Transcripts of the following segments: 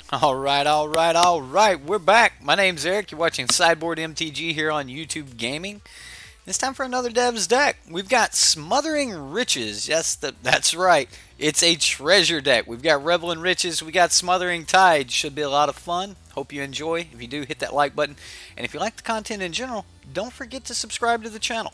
All right. We're back. My name's Eric. You're watching Sideboard MTG here on YouTube Gaming. It's time for another Dev's deck. We've got Smothering Riches. Yes, that's right. It's a treasure deck. We've got Revel Riches. We got Smothering Tide. Should be a lot of fun. Hope you enjoy. If you do, hit that like button. And if you like the content in general, don't forget to subscribe to the channel.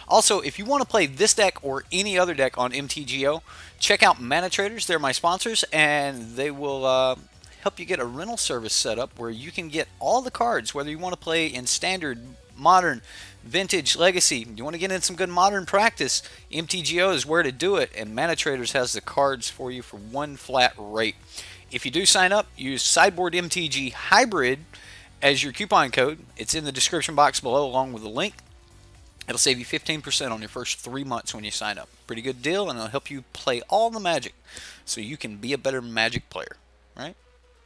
Also, if you want to play this deck or any other deck on MTGO, check out manatraders. They're my sponsors, and they will help you get a rental service set up where you can get all the cards, whether you want to play in standard, modern, vintage, legacy. You want to get in some good modern practice, MTGO is where to do it, and manatraders has the cards for you for one flat rate. If you do sign up, use Sideboard MTG Hybrid as your coupon code. It's in the description box below along with the link. It'll save you 15% on your first 3 months when you sign up. Pretty good deal, and it'll help you play all the Magic so you can be a better Magic player. Right?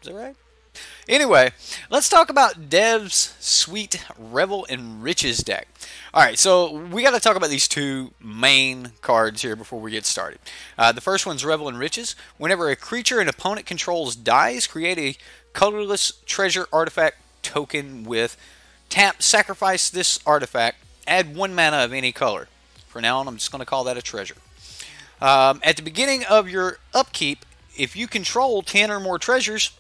Is that right? Anyway, let's talk about Dev's sweet Revel and Riches deck. Alright, so we got to talk about these two main cards here before we get started. The first one's Revel and Riches. Whenever a creature an opponent controls dies, create a colorless treasure artifact token with tap, sacrifice this artifact, add 1 mana of any color. For now on, I'm just going to call that a treasure. At the beginning of your upkeep, if you control 10 or more treasures,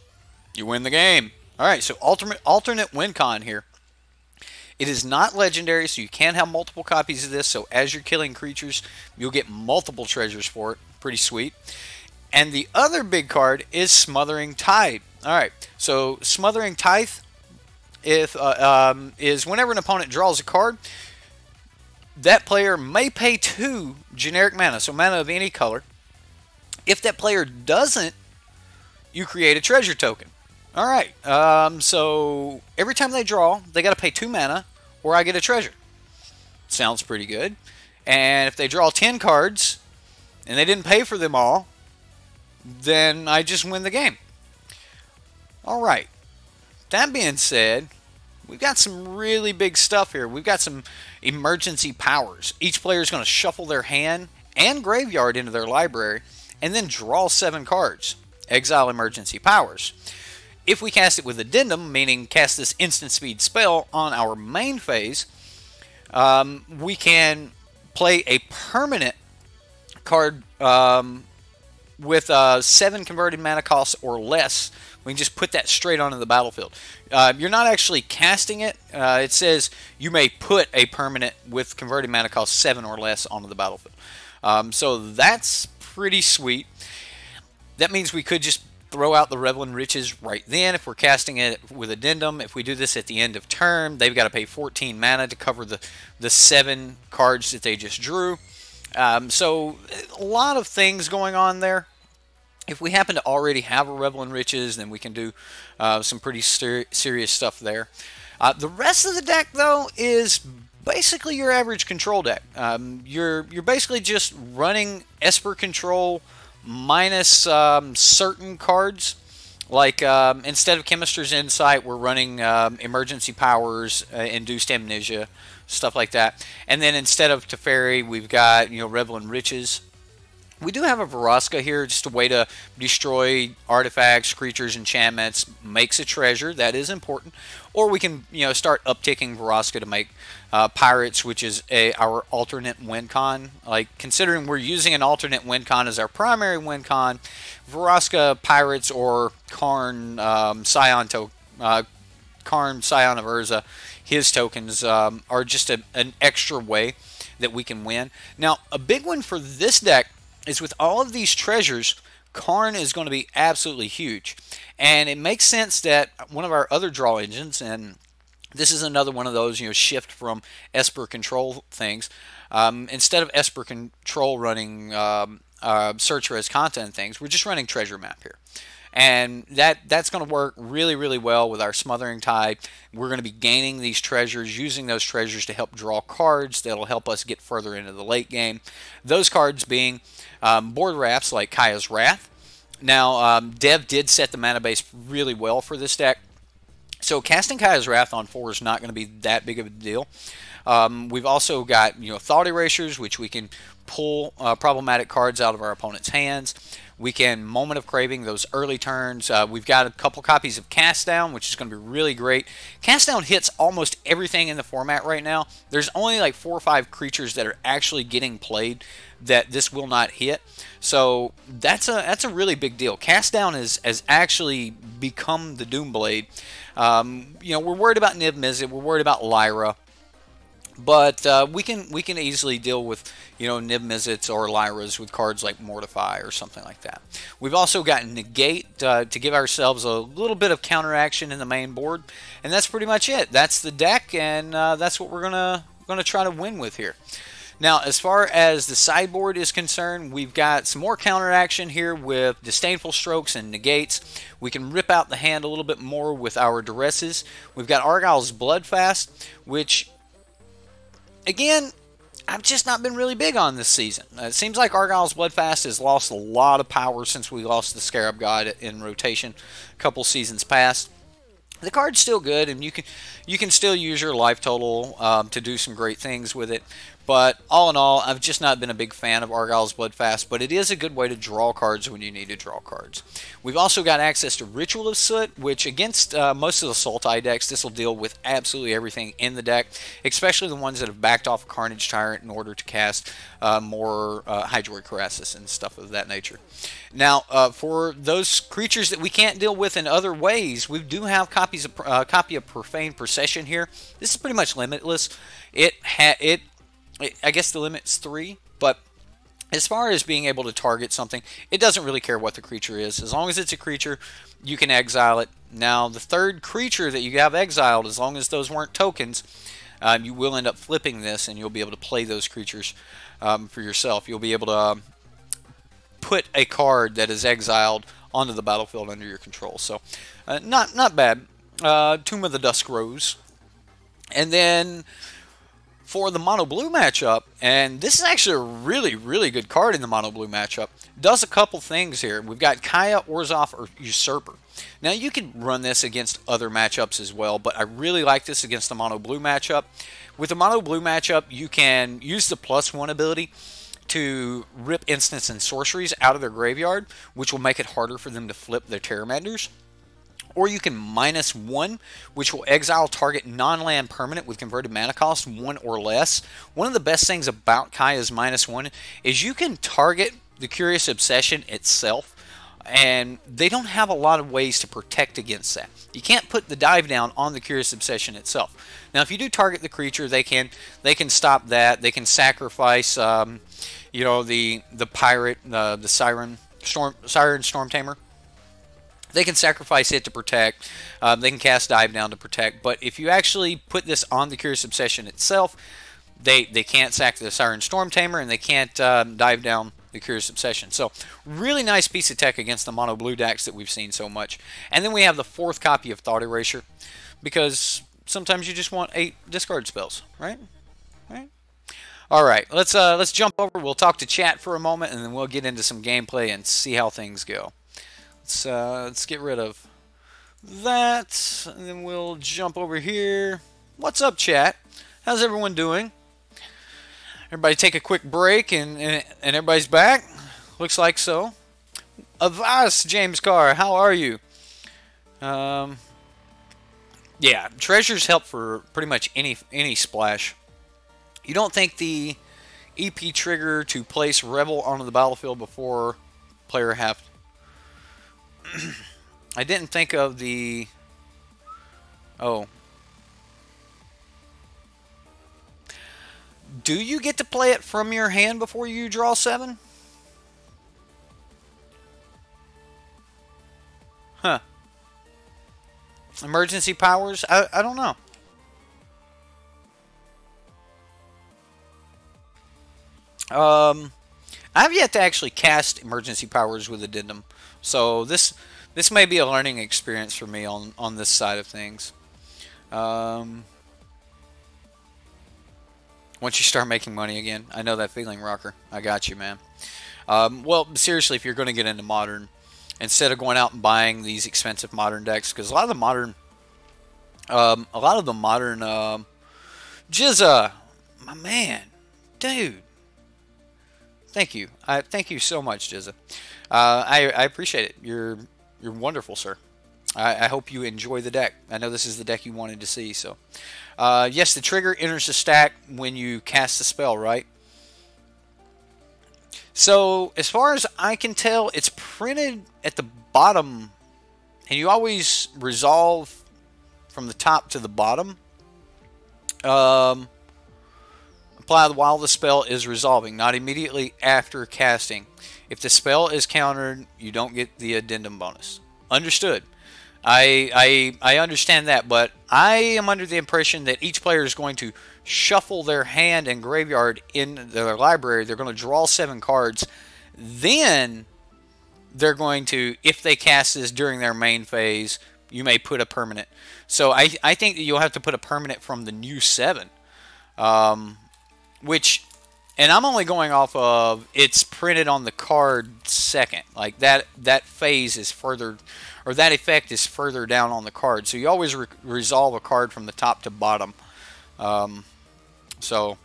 you win the game. Alright, so alternate win con here. It is not legendary, so you can have multiple copies of this, so as you're killing creatures, you'll get multiple treasures for it. Pretty sweet. And the other big card is Smothering Tide. Alright, so Smothering Tide is whenever an opponent draws a card, that player may pay 2 generic mana, so mana of any color. If that player doesn't, you create a treasure token. Alright, so every time they draw, they got to pay 2 mana, or I get a treasure. Sounds pretty good. And if they draw 10 cards, and they didn't pay for them all, then I just win the game. Alright, that being said, we've got some really big stuff here. We've got some emergency powers. Each player is going to shuffle their hand and graveyard into their library, and then draw 7 cards. Exile emergency powers. If we cast it with addendum, meaning cast this instant speed spell on our main phase, we can play a permanent card with 7 converted mana costs or less. We can just put that straight onto the battlefield. You're not actually casting it. It says you may put a permanent with converted mana cost 7 or less onto the battlefield. So that's pretty sweet. That means we could just throw out the Revel and Riches right then if we're casting it with addendum. If we do this at the end of turn, they've got to pay 14 mana to cover the 7 cards that they just drew. So a lot of things going on there. If we happen to already have a Revel and Riches, then we can do some pretty serious stuff there. The rest of the deck, though, is basically your average control deck. You're basically just running Esper control minus certain cards. Like instead of Chemister's Insight, we're running Emergency Powers, Induced Amnesia, stuff like that. And then instead of Teferi, we've got Revel and Riches. We do have a Vraska here, just a way to destroy artifacts, creatures, enchantments, makes a treasure. That is important. Or we can, start upticking Vraska to make Pirates, which is our alternate win con. Like, considering we're using an alternate win con as our primary win con, Vraska, Pirates, or Karn, Scion of Urza, his tokens are just an extra way that we can win. Now, a big one for this deck is with all of these treasures, Karn is going to be absolutely huge. And it makes sense that one of our other draw engines, and this is another one of those, shift from Esper control things. Instead of Esper control running search res content things, we're just running treasure map here. And that's going to work really, really well with our Smothering Tide. We're going to be gaining these treasures, using those treasures to help draw cards that'll help us get further into the late game. Those cards being board rafts like Kaya's Wrath. Now, Dev did set the mana base really well for this deck. So casting Kaya's Wrath on 4 is not going to be that big of a deal. We've also got Thought Erasures, which we can pull problematic cards out of our opponent's hands. We can Moment of Craving those early turns. We've got a couple copies of Cast Down, which is going to be really great. Cast Down hits almost everything in the format right now. There's only like 4 or 5 creatures that are actually getting played that this will not hit. So that's a really big deal. Cast Down has actually become the Doomblade. You know, we're worried about Niv Mizzet. We're worried about Lyra. But we can easily deal with, you know, Niv Mizzets or Lyras with cards like Mortify or something like that. We've also got Negate to give ourselves a little bit of counteraction in the main board, and that's pretty much it. That's the deck, and that's what we're gonna try to win with here. Now, as far as the sideboard is concerned, we've got some more counteraction here with Disdainful Strokes and Negates. We can rip out the hand a little bit more with our Duresses. We've got Argyle's Bloodfast, which, again, I've just not been really big on this season. It seems like Argyle's Bloodfast has lost a lot of power since we lost the Scarab God in rotation a couple seasons past. The card's still good, and you can still use your life total to do some great things with it. But all in all, I've just not been a big fan of Argyle's Bloodfast, but it is a good way to draw cards when you need to draw cards. We've also got access to Ritual of Soot, which against most of the Sultai decks, this will deal with absolutely everything in the deck, especially the ones that have backed off Carnage Tyrant in order to cast more Hydroid Colossus and stuff of that nature. Now, for those creatures that we can't deal with in other ways, we do have copies of copy of Profane Procession here. This is pretty much limitless. I guess the limit's 3, but as far as being able to target something, it doesn't really care what the creature is. As long as it's a creature, you can exile it. Now, the third creature that you have exiled, as long as those weren't tokens, you will end up flipping this, and you'll be able to play those creatures for yourself. You'll be able to put a card that is exiled onto the battlefield under your control. So, not bad. Tomb of the Dusk Rose. And then for the mono blue matchup, and this is actually a really, really good card in the mono blue matchup, does a couple things here. We've got Kaya, Orzhov, or Usurper. Now, you can run this against other matchups as well, but I really like this against the mono blue matchup. With the mono blue matchup, you can use the +1 ability to rip instants and sorceries out of their graveyard, which will make it harder for them to flip their Terramanders. Or you can -1, which will exile target non-land permanent with converted mana cost 1 or less. One of the best things about Kaya's -1 is you can target the Curious Obsession itself, and they don't have a lot of ways to protect against that. You can't put the dive down on the Curious Obsession itself. Now, if you do target the creature, they can stop that. They can sacrifice, you know, the pirate, the Siren Storm Tamer. They can sacrifice it to protect. They can cast Dive Down to protect. But if you actually put this on the Curious Obsession itself, they can't sack the Siren Storm Tamer, and they can't dive down the Curious Obsession. So, really nice piece of tech against the mono blue decks that we've seen so much. And then we have the 4th copy of Thought Erasure, because sometimes you just want 8 discard spells, right? Right? All right, let's jump over. We'll talk to chat for a moment, and then we'll get into some gameplay and see how things go. Let's get rid of that, and then we'll jump over here. What's up, chat? How's everyone doing? Everybody take a quick break, and everybody's back? Looks like so. Avast, James Carr, how are you? Yeah, treasures help for pretty much any splash. You don't think the EP trigger to place Revel onto the battlefield before player have... I didn't think of the... Oh. Do you get to play it from your hand before you draw 7? Huh. Emergency powers? I don't know. I've yet to actually cast emergency powers with Addendum, so this may be a learning experience for me on this side of things. Once you start making money again, I know that feeling, Rocker. I got you, man. Well, seriously, if you're going to get into Modern, instead of going out and buying these expensive Modern decks, because a lot of the Modern, Jizza, my man, dude. Thank you. Thank you so much, Jizza. I appreciate it. You're wonderful, sir. I hope you enjoy the deck. I know this is the deck you wanted to see. So, yes, the trigger enters the stack when you cast the spell, right? So, as far as I can tell, it's printed at the bottom, and you always resolve from the top to the bottom. Apply while the spell is resolving, not immediately after casting. If the spell is countered, you don't get the addendum bonus. Understood. I understand that, but I am under the impression that each player is going to shuffle their hand and graveyard in their library. They're going to draw 7 cards. Then they're going to, if they cast this during their main phase, you may put a permanent. So I think that you'll have to put a permanent from the new 7. Which, and I'm only going off of it's printed on the card second. Like that phase is further, or that effect is further down on the card. So you always resolve a card from the top to bottom. So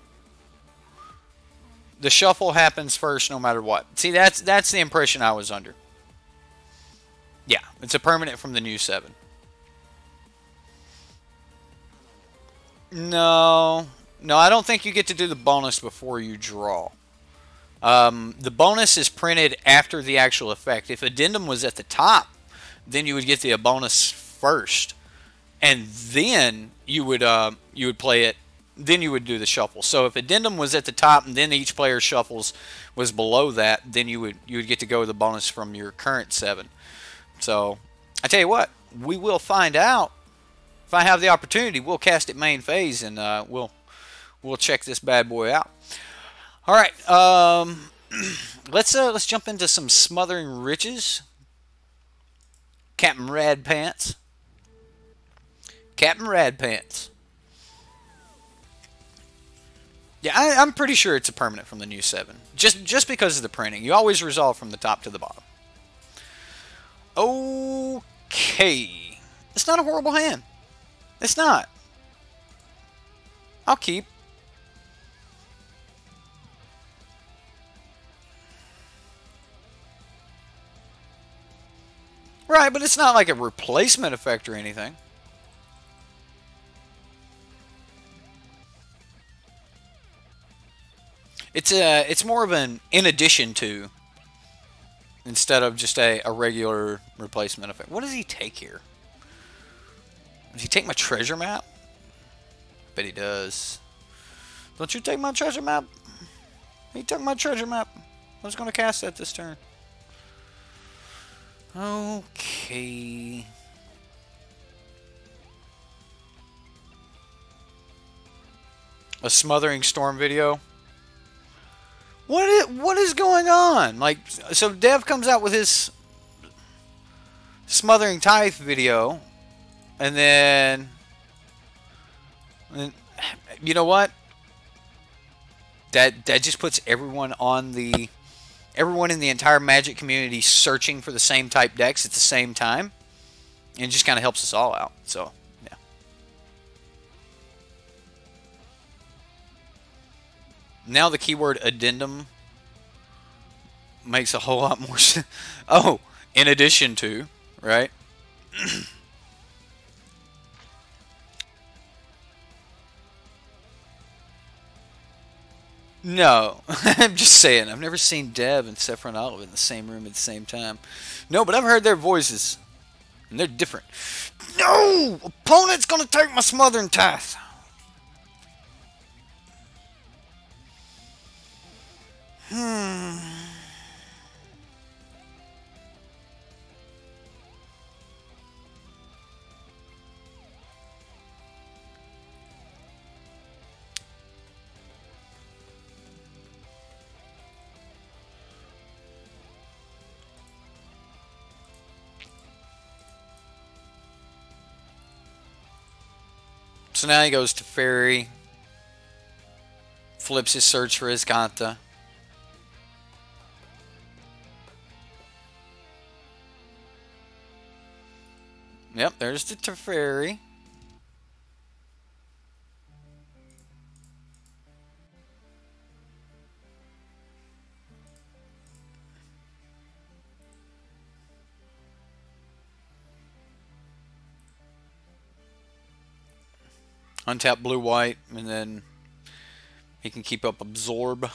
the shuffle happens first no matter what. See, that's the impression I was under. Yeah, it's a permanent from the new 7. No, I don't think you get to do the bonus before you draw. The bonus is printed after the actual effect. If addendum was at the top, then you would get the bonus first, and then you would play it. Then you would do the shuffle. So if addendum was at the top, and then each player shuffles was below that, then you would get to go with the bonus from your current 7. So I tell you what, we will find out. If I have the opportunity, we'll cast it main phase, and we'll check this bad boy out. All right, let's jump into some Smothering Riches. Captain Rad Pants. Captain Rad Pants. Yeah, I'm pretty sure it's a permanent from the new 7. Just because of the printing. You always resolve from the top to the bottom. Okay. It's not a horrible hand. It's not. I'll keep. Right, but it's not like a replacement effect or anything. It's more of an in addition to, instead of just a regular replacement effect. What does he take here? Does he take my treasure map? Bet he does. Don't you take my treasure map? He took my treasure map. I was going to cast that this turn. Okay. A Smothering Storm video. What is going on? Like, so Dev comes out with his Smothering Tithe video, and then you know what? That just puts everyone in the entire Magic community searching for the same type decks at the same time, and it just kind of helps us all out. So yeah. Now the keyword addendum makes a whole lot more sense. Oh, in addition to, right? No, I'm just saying. I've never seen Dev and Saffron Olive in the same room at the same time. No, but I've heard their voices, and they're different. No! Opponent's gonna take my Smothering Tithe. So now he goes to Fairy, flips his search for his Kanta. Yep, there's the Teferi. Untap blue white, and then he can keep up absorb.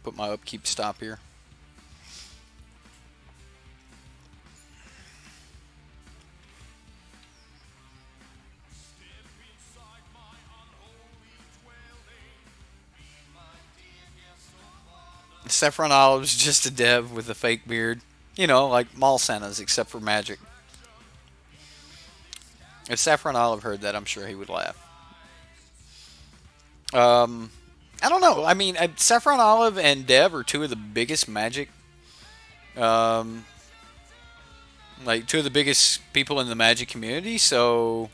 Put my upkeep stop here. Saffron Olive's just a dev with a fake beard. You know, like mall Santas, except for magic. If Saffron Olive heard that, I'm sure he would laugh. I don't know. I mean, Saffron Olive and Dev are two of the biggest magic, like two of the biggest people in the magic community. So,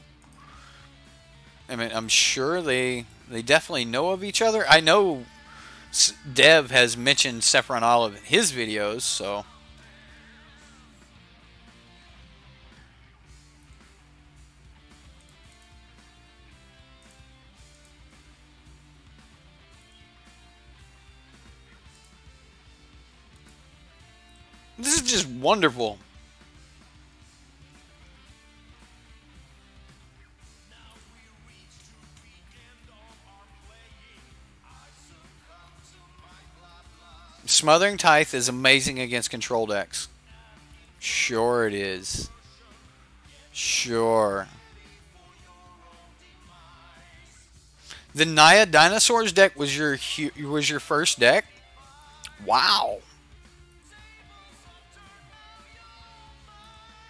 I mean, I'm sure they definitely know of each other. I know Dev has mentioned Saffron Olive in his videos, so. This is just wonderful. Smothering Tithe is amazing against control decks. Sure it is. Sure. The Naya Dinosaurs deck was your first deck? Wow.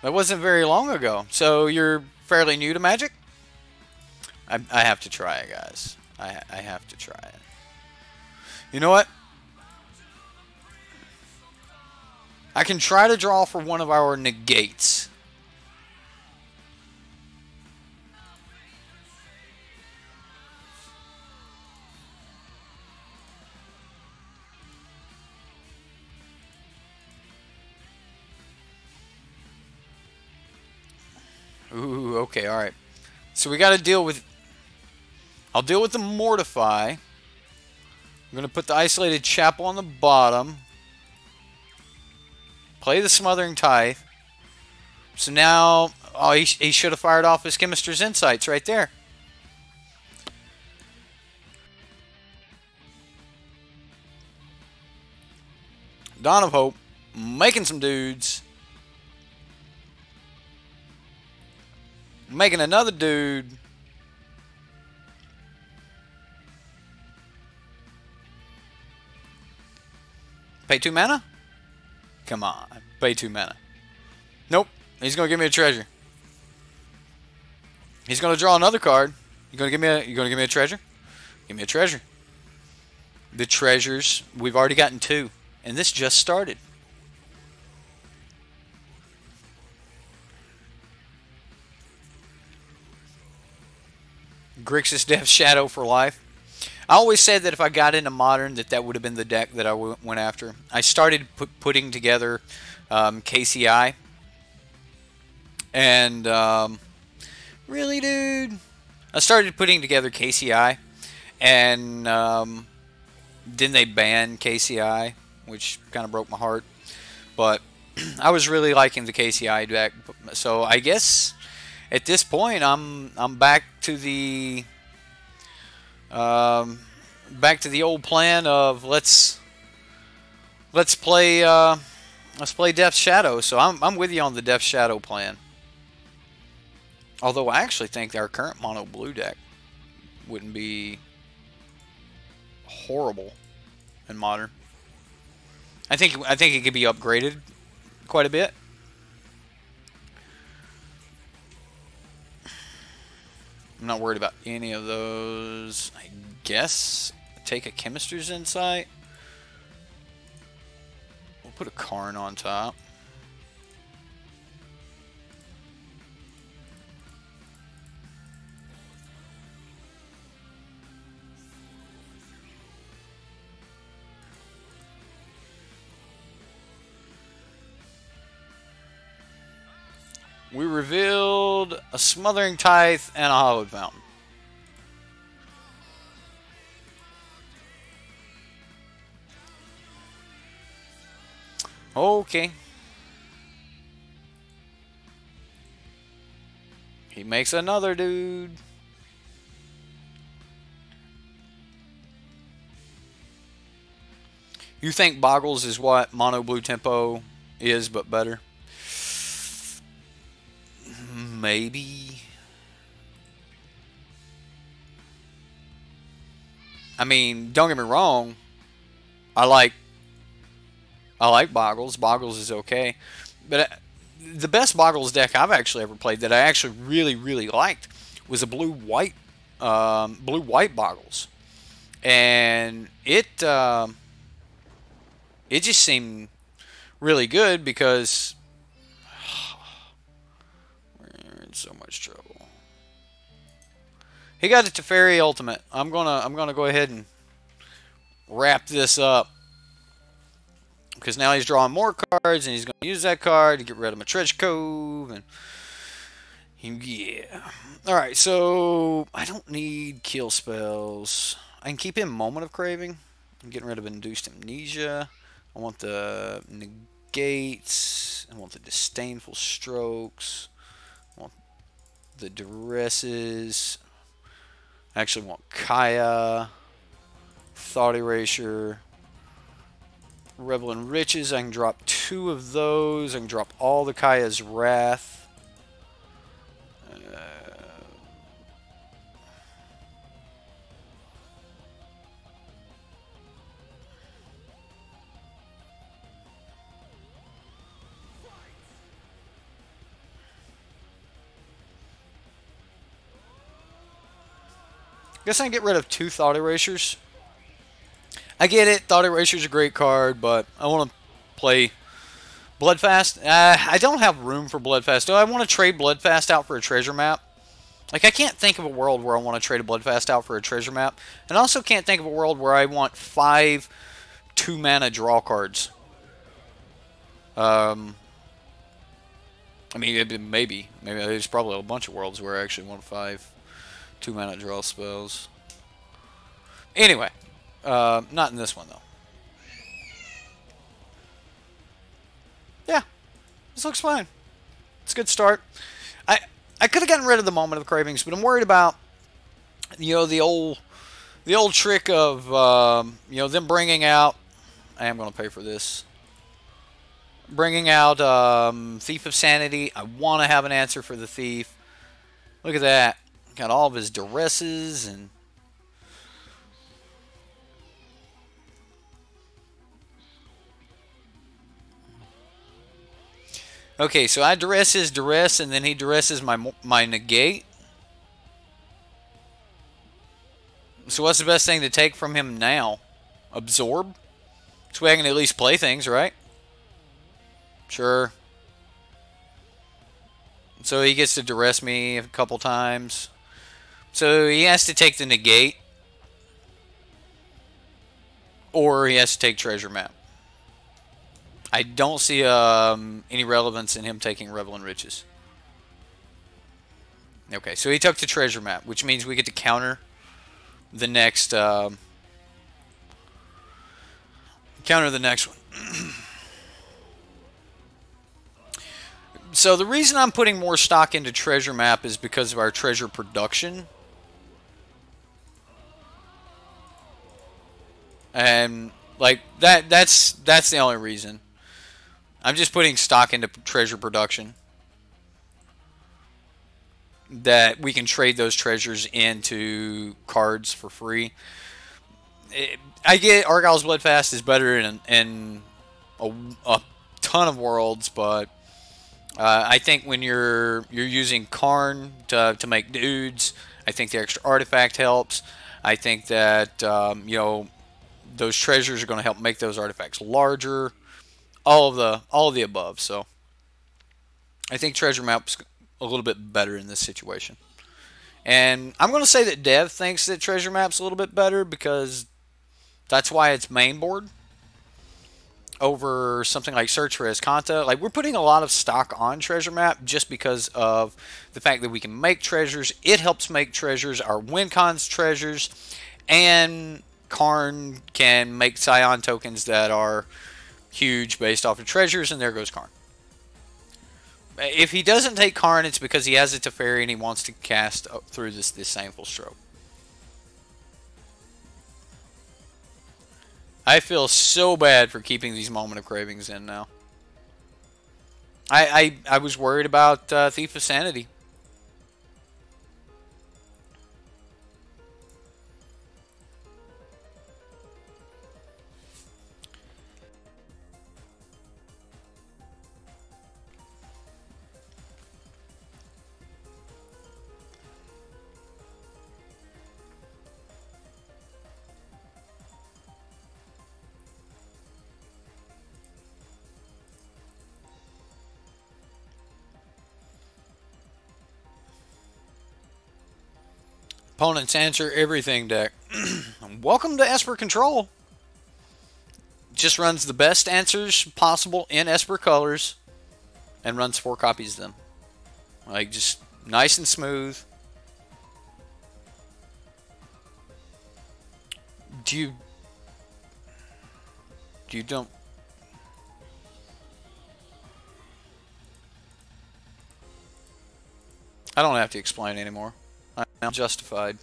That wasn't very long ago. So you're fairly new to Magic? I have to try it, guys. I have to try it. You know what? I can try to draw for one of our negates. Ooh, okay, alright. So we got to deal with... I'll deal with the Mortify. I'm going to put the Isolated Chapel on the bottom. Play the Smothering Tithe. So now... Oh, he should have fired off his Chemist's Insights right there. Dawn of Hope. Making some dudes. Making another dude. Pay 2 mana? Come on. Pay 2 mana. Nope. He's going to give me a treasure. He's going to draw another card. You going to give me a treasure? Give me a treasure. The treasures, we've already gotten 2. And this just started. Grixis Death Shadow for life. I always said that if I got into Modern, that would have been the deck that I went after. I started putting together KCI. And, really, dude? I started putting together KCI. And then they banned KCI, which kind of broke my heart. But I was really liking the KCI deck. So I guess... At this point, I'm back to the old plan of let's play Death Shadow. So I'm with you on the Death Shadow plan. Although I actually think our current mono blue deck wouldn't be horrible in Modern. I think it could be upgraded quite a bit. I'm not worried about any of those. I guess take a Chemist's Insight. We'll put a Karn on top. We revealed a Smothering Tithe and a Hollowed Fountain. Okay. He makes another dude. You think Boggles is what Mono Blue Tempo is, but better? Maybe. I mean, don't get me wrong. I like Boggles. Boggles is okay, but the best Boggles deck I've actually ever played that I actually really liked was a blue-white Boggles, and it just seemed really good because we're in so much trouble. He got it to Fairy Ultimate. I'm gonna go ahead and wrap this up because now he's drawing more cards and he's gonna use that card to get rid of my Treasure Cove and yeah. All right, so I don't need kill spells. I can keep in Moment of Craving. I'm getting rid of Induced Amnesia. I want the Negates. I want the Disdainful Strokes. I want the Duresses. I actually want Kaya. Thought Erasure. Revel in Riches. I can drop 2 of those. I can drop all the Kaya's Wrath. Guess I can get rid of 2 Thought Erasures. I get it. Thought Eraser's a great card, but I want to play Bloodfast. I don't have room for Bloodfast. Do I want to trade Bloodfast out for a treasure map? Like, I can't think of a world where I want to trade a Bloodfast out for a treasure map. And I also can't think of a world where I want 5 2-mana draw cards. I mean, maybe there's probably a bunch of worlds where I actually want 5 2-mana draw spells. Anyway, not in this one, though. Yeah, this looks fine. It's a good start. I could have gotten rid of the Moment of Cravings, but I'm worried about, the old trick of, them bringing out, I am going to pay for this, bringing out Thief of Sanity. I want to have an answer for the Thief. Look at that. Got all of his Duresses and okay, so I duress his duress and then he duresses my negate. So what's the best thing to take from him now? Absorb? So I can at least play things, right? Sure. So he gets to duress me a couple times. So he has to take the negate. Or he has to take treasure map. I don't see any relevance in him taking Revel in Riches. Okay, so he took the treasure map, which means we get to counter the next one. So the reason I'm putting more stock into treasure map is because of our treasure production. And like that's the only reason. I'm just putting stock into treasure production. That we can trade those treasures into cards for free. I get Argyle's Bloodfast is better in a ton of worlds, but I think when you're using Karn to make dudes, I think the extra artifact helps. I think that those treasures are going to help make those artifacts larger. All of the above. So I think treasure map's a little bit better in this situation. And I'm going to say that Dev thinks that treasure map's a little bit better because that's why it's main board over something like Search for Escanta. Like, we're putting a lot of stock on treasure map just because of the fact that we can make treasures. It helps make treasures, our win cons treasures, and Karn can make Scion tokens that are huge based off of treasures, and there goes Karn. If he doesn't take Karn, it's because he has a Teferi and he wants to cast through this Saneful Stroke. I feel so bad for keeping these Moment of Cravings in now. I was worried about Thief of Sanity. Opponents answer everything deck. Welcome to Esper Control. Just runs the best answers possible in Esper colors and runs 4 copies of them. Like, just nice and smooth. You don't... I don't have to explain anymore. I'm justified.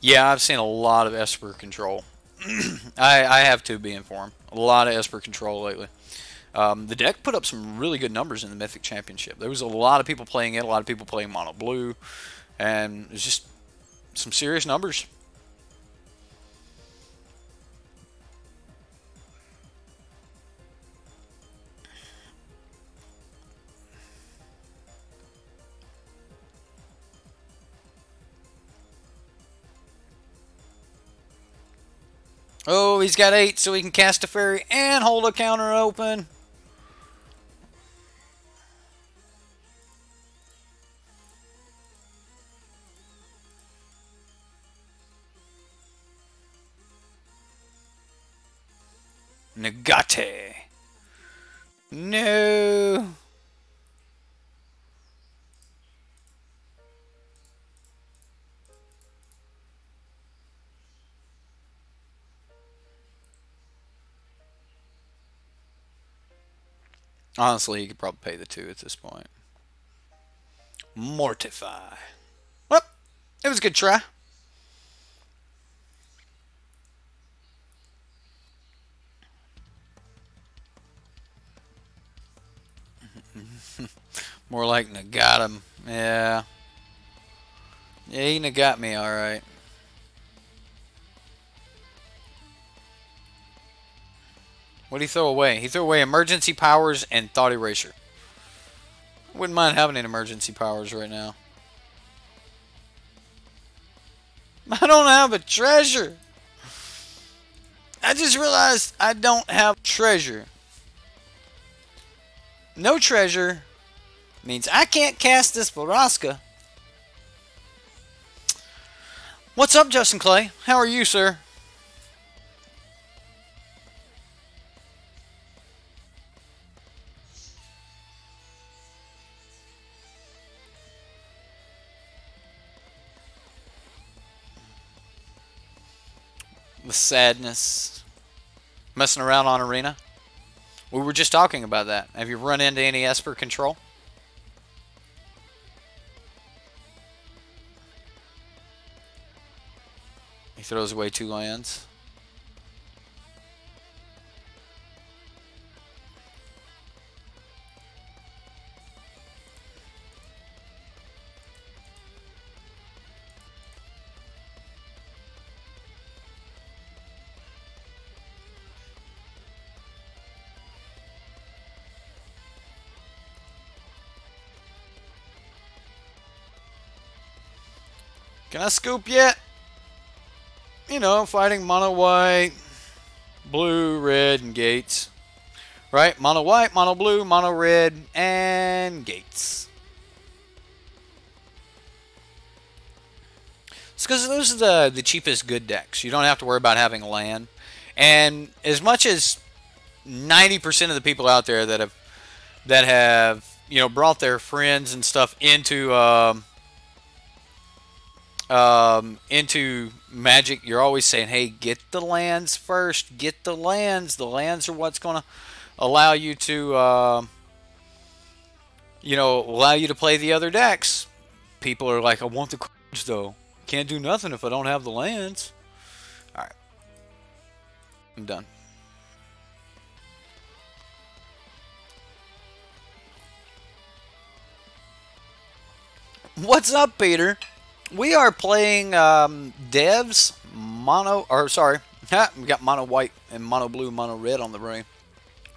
Yeah, I've seen a lot of Esper Control. I have to be informed. A lot of Esper Control lately. The deck put up some really good numbers in the Mythic Championship. There was a lot of people playing it, a lot of people playing Mono Blue, and it was just some serious numbers. Oh, he's got 8, so he can cast a fairy and hold a counter open. Negate. No. Honestly, he could probably pay the 2 at this point. Mortify. Well, it was a good try. More like Nagat him. Yeah. Yeah, he Nagat me, alright. What did he throw away? He threw away emergency powers and thought erasure. I wouldn't mind having an emergency powers right now. I don't have a treasure. I just realized I don't have treasure. No treasure means I can't cast this Varaska. What's up, Justin Clay? How are you, sir? The sadness. Messing around on Arena. We were just talking about that. Have you run into any Esper Control? He throws away 2 lands. Can I scoop yet? You know, fighting mono white, blue, red, and gates. Right? Mono white, mono blue, mono red, and gates. It's because those are the cheapest good decks. You don't have to worry about having land. And as much as 90% of the people out there that have brought their friends and stuff into Magic, you're always saying, hey, get the lands first. Get the lands. The lands are what's going to allow you to play the other decks. People are like, I want the cards though. Can't do nothing if I don't have the lands. Alright. I'm done. What's up, Peter? We are playing Dev's mono, or sorry, we got mono white and mono blue, mono red on the brain.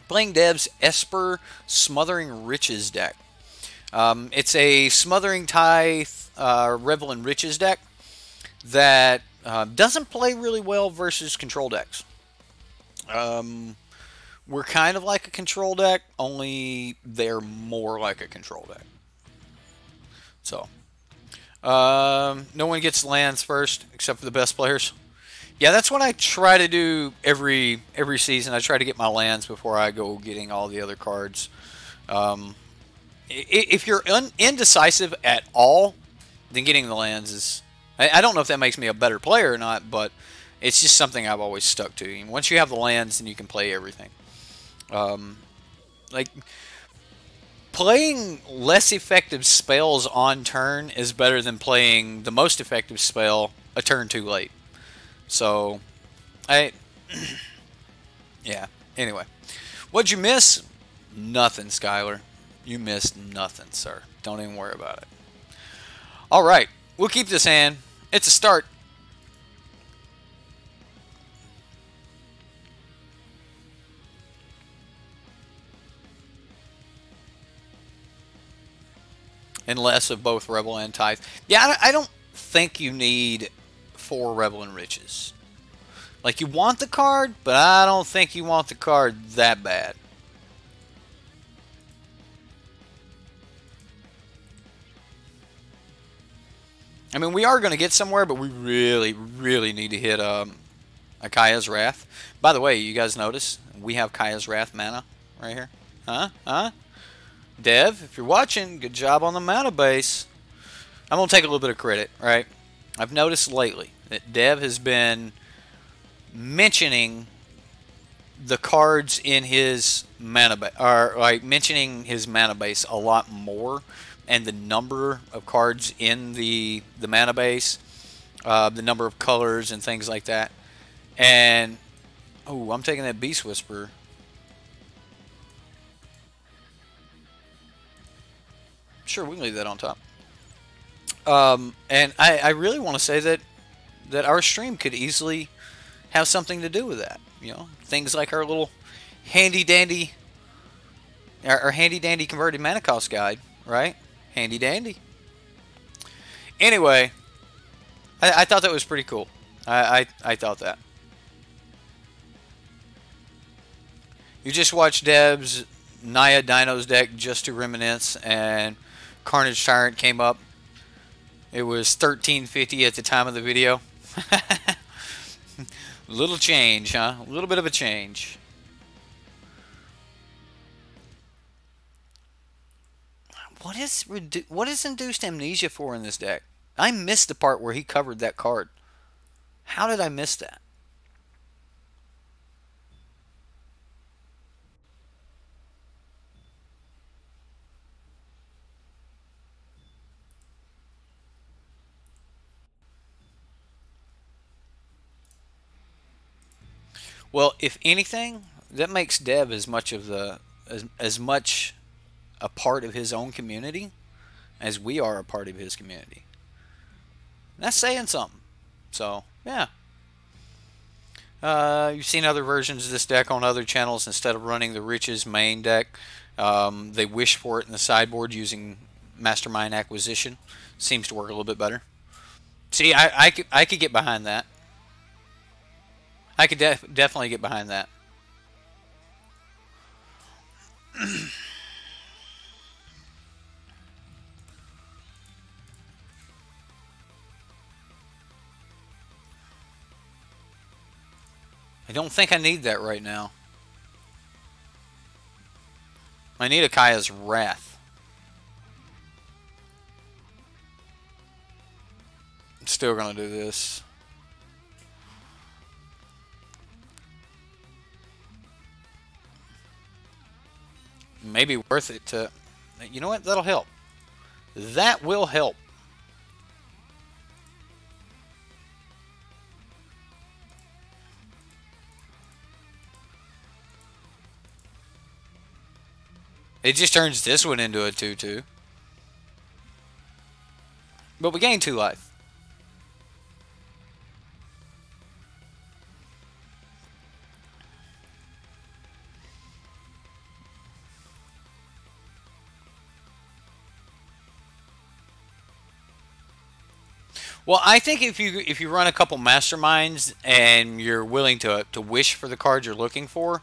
Playing Dev's Esper Smothering Riches deck. It's a Smothering Tithe Revel in Riches deck that doesn't play really well versus control decks. We're kind of like a control deck, only they're more like a control deck. So, no one gets lands first except for the best players. Yeah, that's what I try to do every season. I try to get my lands before I go getting all the other cards. If you're indecisive at all, then getting the lands is... I don't know if that makes me a better player or not, but it's just something I've always stuck to. And once you have the lands, then you can play everything. Like, playing less effective spells on turn is better than playing the most effective spell a turn too late. So, yeah. Anyway, what'd you miss? Nothing, Skylar. You missed nothing, sir. Don't even worry about it. All right, we'll keep this hand. It's a start. And less of both Revel and Tithe. Yeah, I don't think you need 4 Revel and Riches. Like, you want the card, but I don't think you want the card that bad. I mean, we are going to get somewhere, but we really, really need to hit a Kaya's Wrath. By the way, you guys notice we have Kaya's Wrath mana right here? Huh? Huh? Dev, if you're watching, good job on the mana base. I'm going to take a little bit of credit, right? I've noticed lately that Dev has been mentioning the cards in his mana base, or like mentioning his mana base a lot more, and the number of cards in the mana base, the number of colors and things like that. And oh, I'm taking that Beast Whisperer. Sure, we can leave that on top. And I really want to say that our stream could easily have something to do with that. You know, things like our little handy dandy, our handy dandy converted mana cost guide, right? Handy dandy. Anyway, I thought that was pretty cool. I thought that. You just watched Deb's Naya Dinos deck just to reminisce, and Carnage Tyrant came up. It was $13.50 at the time of the video. Little change, huh? A little bit of a change. What is Induced Amnesia for in this deck? I missed the part where he covered that card. How did I miss that? Well, if anything, that makes Dev as much a part of his own community as we are a part of his community. And that's saying something. So, yeah. You've seen other versions of this deck on other channels. Instead of running the Riches main deck, they wish for it in the sideboard using Mastermind Acquisition. Seems to work a little bit better. See, I could get behind that. I could definitely get behind that. I don't think I need that right now. I need Akaya's Wrath. I'm still gonna do this. Maybe worth it to... You know what? That'll help. That will help. It just turns this one into a 2/2. But we gain 2 life. Well, I think if you run a couple masterminds and you're willing to wish for the cards you're looking for,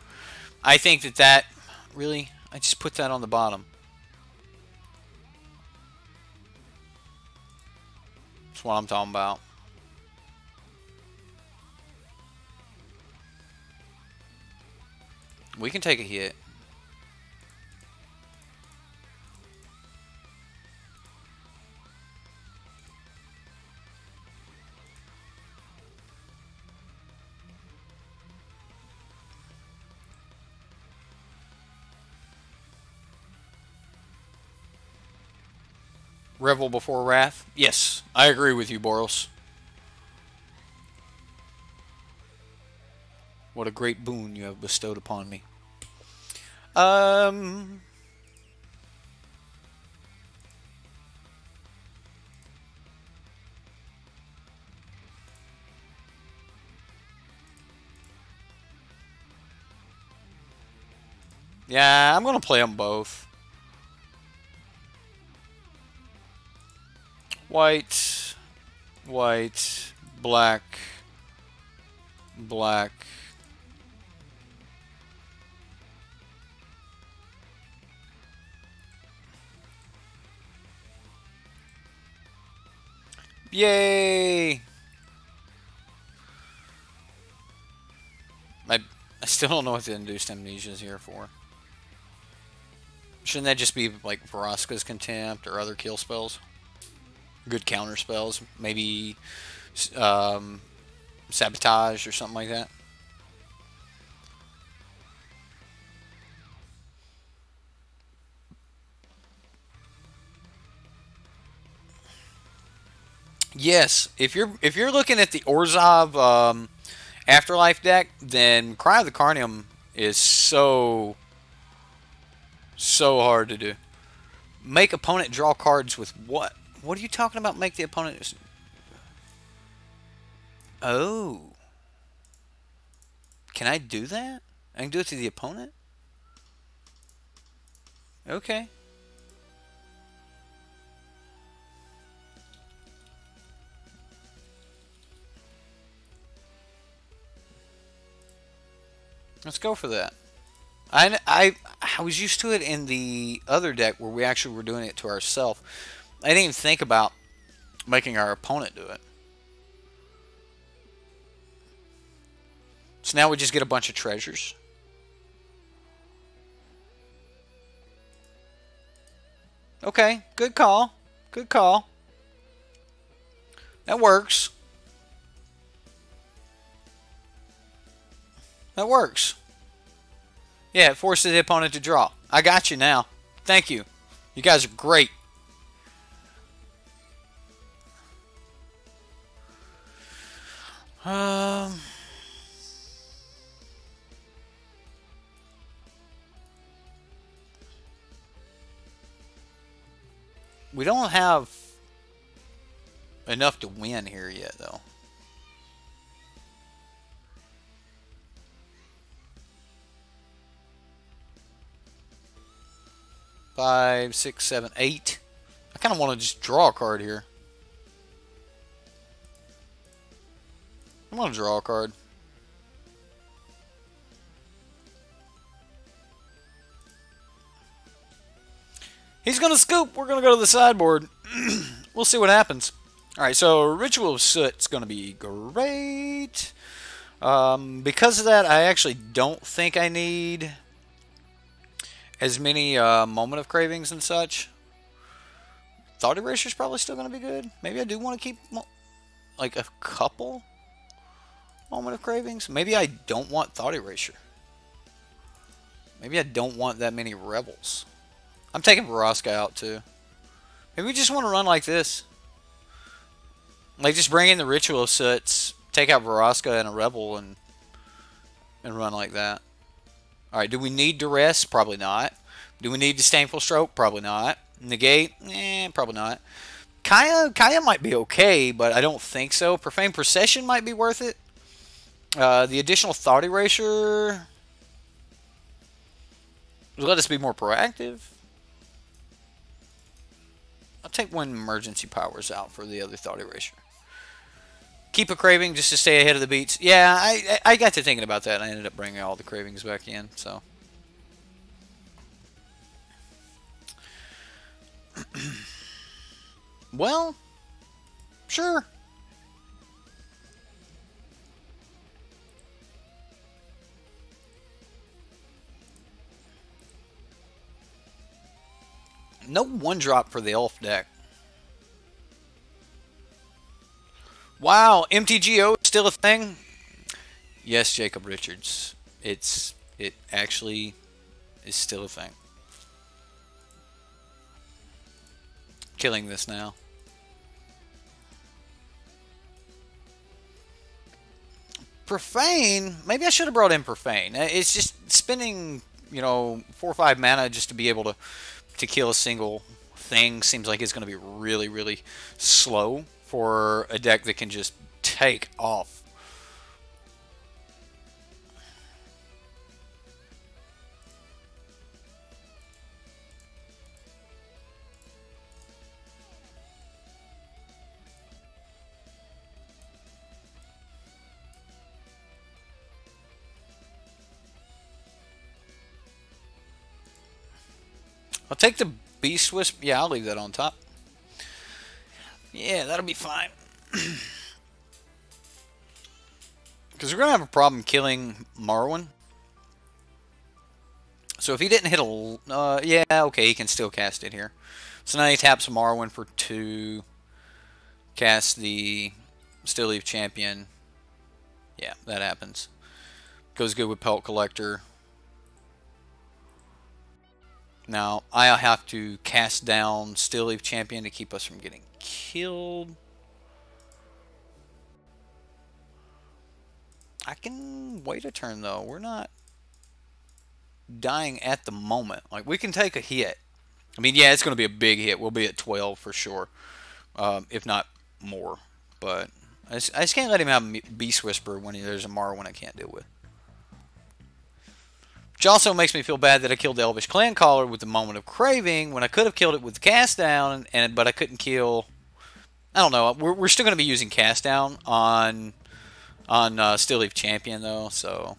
I think that really, I just put that on the bottom. That's what I'm talking about. We can take a hit. Revel before Wrath? Yes, I agree with you, Boros. What a great boon you have bestowed upon me. Yeah, I'm going to play them both. White, white, black, black. Yay! I still don't know what the Induced Amnesia is here for. Shouldn't that just be like Vraska's Contempt or other kill spells? Good counter spells, maybe Sabotage or something like that. Yes, if you're looking at the Orzhov Afterlife deck, then Cry of the Carnium is so hard to do. Make opponent draw cards with what? What are you talking about? Make the opponent... Oh. Can I do that? I can do it to the opponent? Okay. Let's go for that. I was used to it in the other deck where we actually were doing it to ourselves. I didn't even think about making our opponent do it. So now we just get a bunch of treasures. Okay, good call. Good call. That works. That works. Yeah, it forces the opponent to draw. I got you now. Thank you. You guys are great. We don't have enough to win here yet, though. Five, six, seven, 8. I kind of want to just draw a card here. I'm going to draw a card. He's going to scoop. We're going to go to the sideboard. We'll see what happens. Alright, so Ritual of Soot's going to be great. Because of that, I actually don't think I need as many Moment of Cravings and such. Thought Eraser's probably still going to be good. Maybe I do want to keep like a couple Moment of Cravings. Maybe I don't want Thought Erasure. Maybe I don't want that many Rebels. I'm taking Vraska out too. Maybe we just want to run like this. Like just bring in the Ritual of Soots, take out Vraska and a Rebel and run like that. Alright, do we need Duress? Probably not. Do we need Disdainful Stroke? Probably not. Negate? Probably not. Kaya might be okay, but I don't think so. Profane Procession might be worth it. The additional Thought Erasure will let us be more proactive. I'll take one Emergency Powers out for the other Thought Erasure. Keep a Craving just to stay ahead of the beats. Yeah, I got to thinking about that, and I ended up bringing all the Cravings back in, so... Well, sure. No one drop for the Elf deck. Wow, MTGO is still a thing? Yes, Jacob Richards. It actually is still a thing. Killing this now. Profane? Maybe I should have brought in Profane. It's just spending, you know, 4 or 5 mana just to be able to kill a single thing seems like it's going to be really, really slow for a deck that can just take off. I'll take the Beast Wisp. Yeah, I'll leave that on top. Yeah, that'll be fine. Because we're going to have a problem killing Marwyn. So if he didn't hit a... yeah, okay, he can still cast it here. So now he taps Marwyn for 2. Cast the Still Leaf Champion. Yeah, that happens. Goes good with Pelt Collector. Now, I'll have to cast down Still Leaf Champion to keep us from getting killed. I can wait a turn, though. We're not dying at the moment. Like, we can take a hit. I mean, yeah, it's going to be a big hit. We'll be at 12 for sure, if not more. But I just can't let him have Beast Whisper when there's a Marwyn I can't deal with. Which also makes me feel bad that I killed the Elvish Clan Caller with the Moment of Craving when I could have killed it with the Cast Down, but I couldn't kill... I don't know. We're still going to be using Cast Down on Still Leaf Champion, though, so...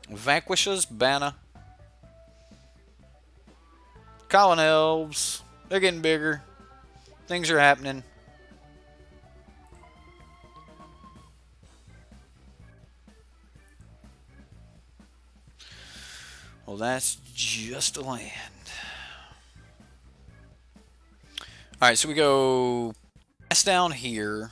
Vanquishes, Banna. Calling Elves. They're getting bigger. Things are happening. Well, that's just a land. Alright, so we go pass down here.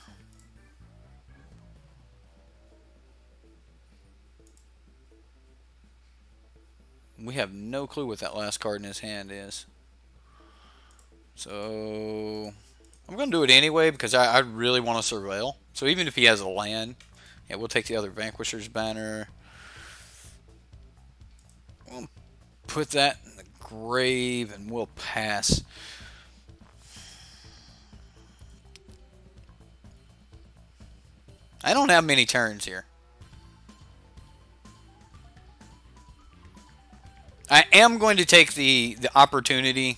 We have no clue what that last card in his hand is. So I'm going to do it anyway because I really want to surveil. So even if he has a land, yeah, we'll take the other Vanquisher's Banner. We'll put that in the grave and we'll pass. I don't have many turns here. I am going to take the opportunity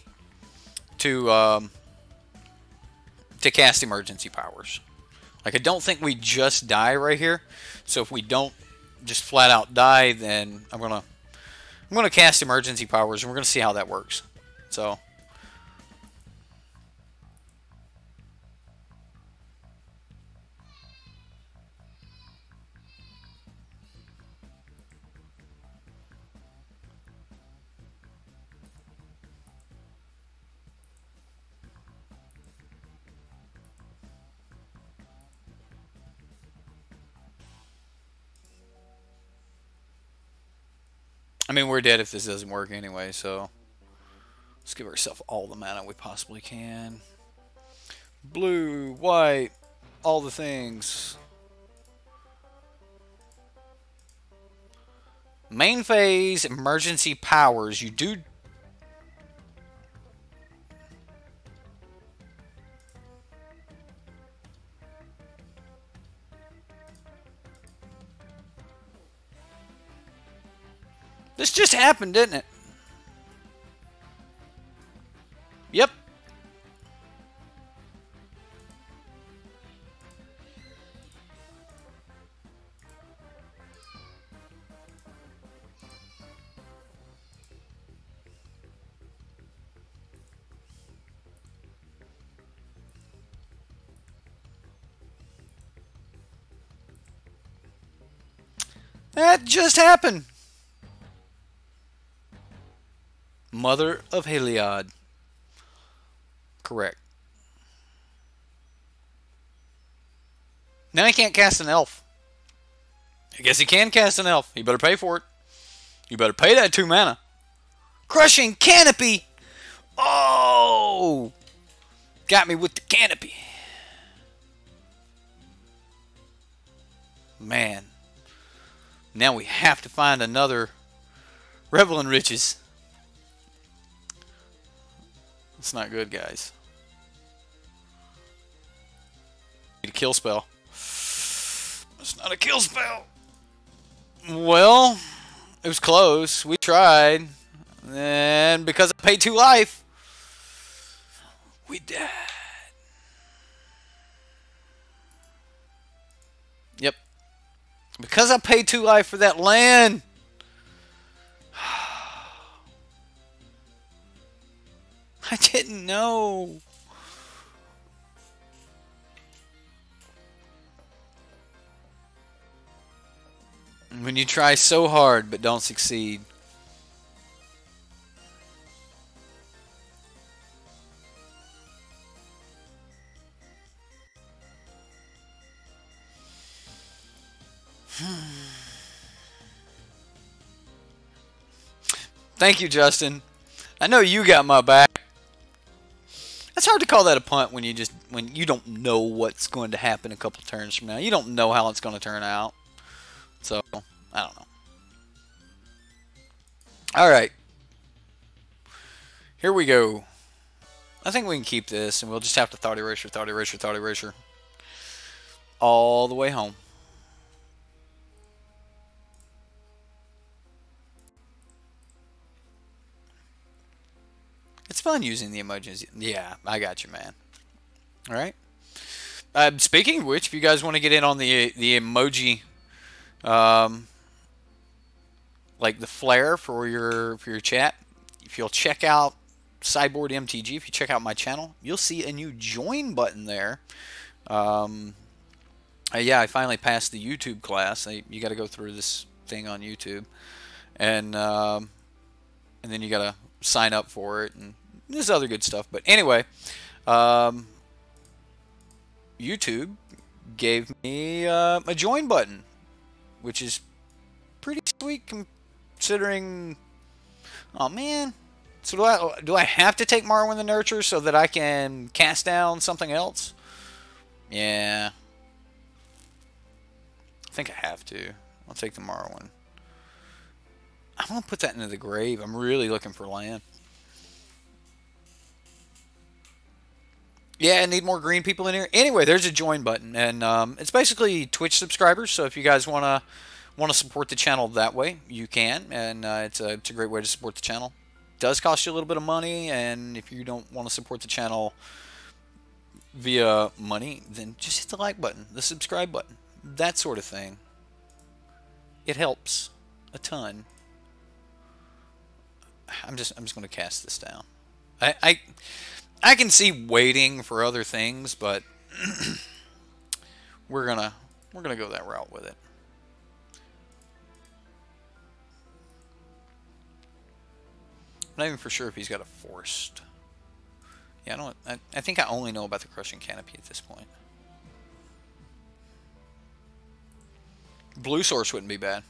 to cast Emergency Powers. Like, I don't think we just die right here. So if we don't just flat out die, then I'm gonna cast Emergency Powers and we're gonna see how that works. So, I mean, we're dead if this doesn't work anyway, so let's give ourselves all the mana we possibly can. Blue, white, all the things. Main phase emergency powers. You do. This just happened, didn't it? Yep. That just happened. Mother of Heliod. Correct. Now he can't cast an elf. I guess he can cast an elf. He better pay for it. You better pay that 2 mana. Crushing Canopy. Oh! Got me with the canopy. Man. Now we have to find another Revel in Riches. It's not good, guys. Need a kill spell. It's not a kill spell. Well, it was close. We tried. And because I paid 2 life, we died. Yep. Because I paid 2 life for that land. I didn't know. When you try so hard but don't succeed. Thank you, Justin. I know you got my back. It's hard to call that a punt when you don't know what's going to happen a couple turns from now. You don't know how it's going to turn out. So, I don't know. Alright. Here we go. I think we can keep this, and we'll just have to thought erasure, thought erasure, thought erasure. All the way home. It's fun using the emojis. Yeah, I got you, man. All right. Speaking of which, if you guys want to get in on the emoji, like the flair for your chat, if you'll check out Sideboard MTG, if you check out my channel, you'll see a new join button there. Yeah, I finally passed the YouTube class. You got to go through this thing on YouTube, and then you got to sign up for it, and there's other good stuff. But anyway, YouTube gave me a join button, which is pretty sweet considering. Oh man, so do I have to take Marwyn the Nurture so that I can cast down something else? Yeah, I think I have to. I'll take the Marwyn. I'm gonna put that into the grave. I'm really looking for land. Yeah, I need more green people in here. Anyway, there's a join button, and it's basically Twitch subscribers. So if you guys wanna support the channel that way, you can, and it's a great way to support the channel. It does cost you a little bit of money, and if you don't want to support the channel via money, then just hit the like button, the subscribe button, that sort of thing. It helps a ton. I'm just going to cast this down. I can see waiting for other things, but we're gonna go that route with it. I'm not even for sure if he's got a forced. Yeah, I think I only know about the crushing canopy at this point. Blue source wouldn't be bad.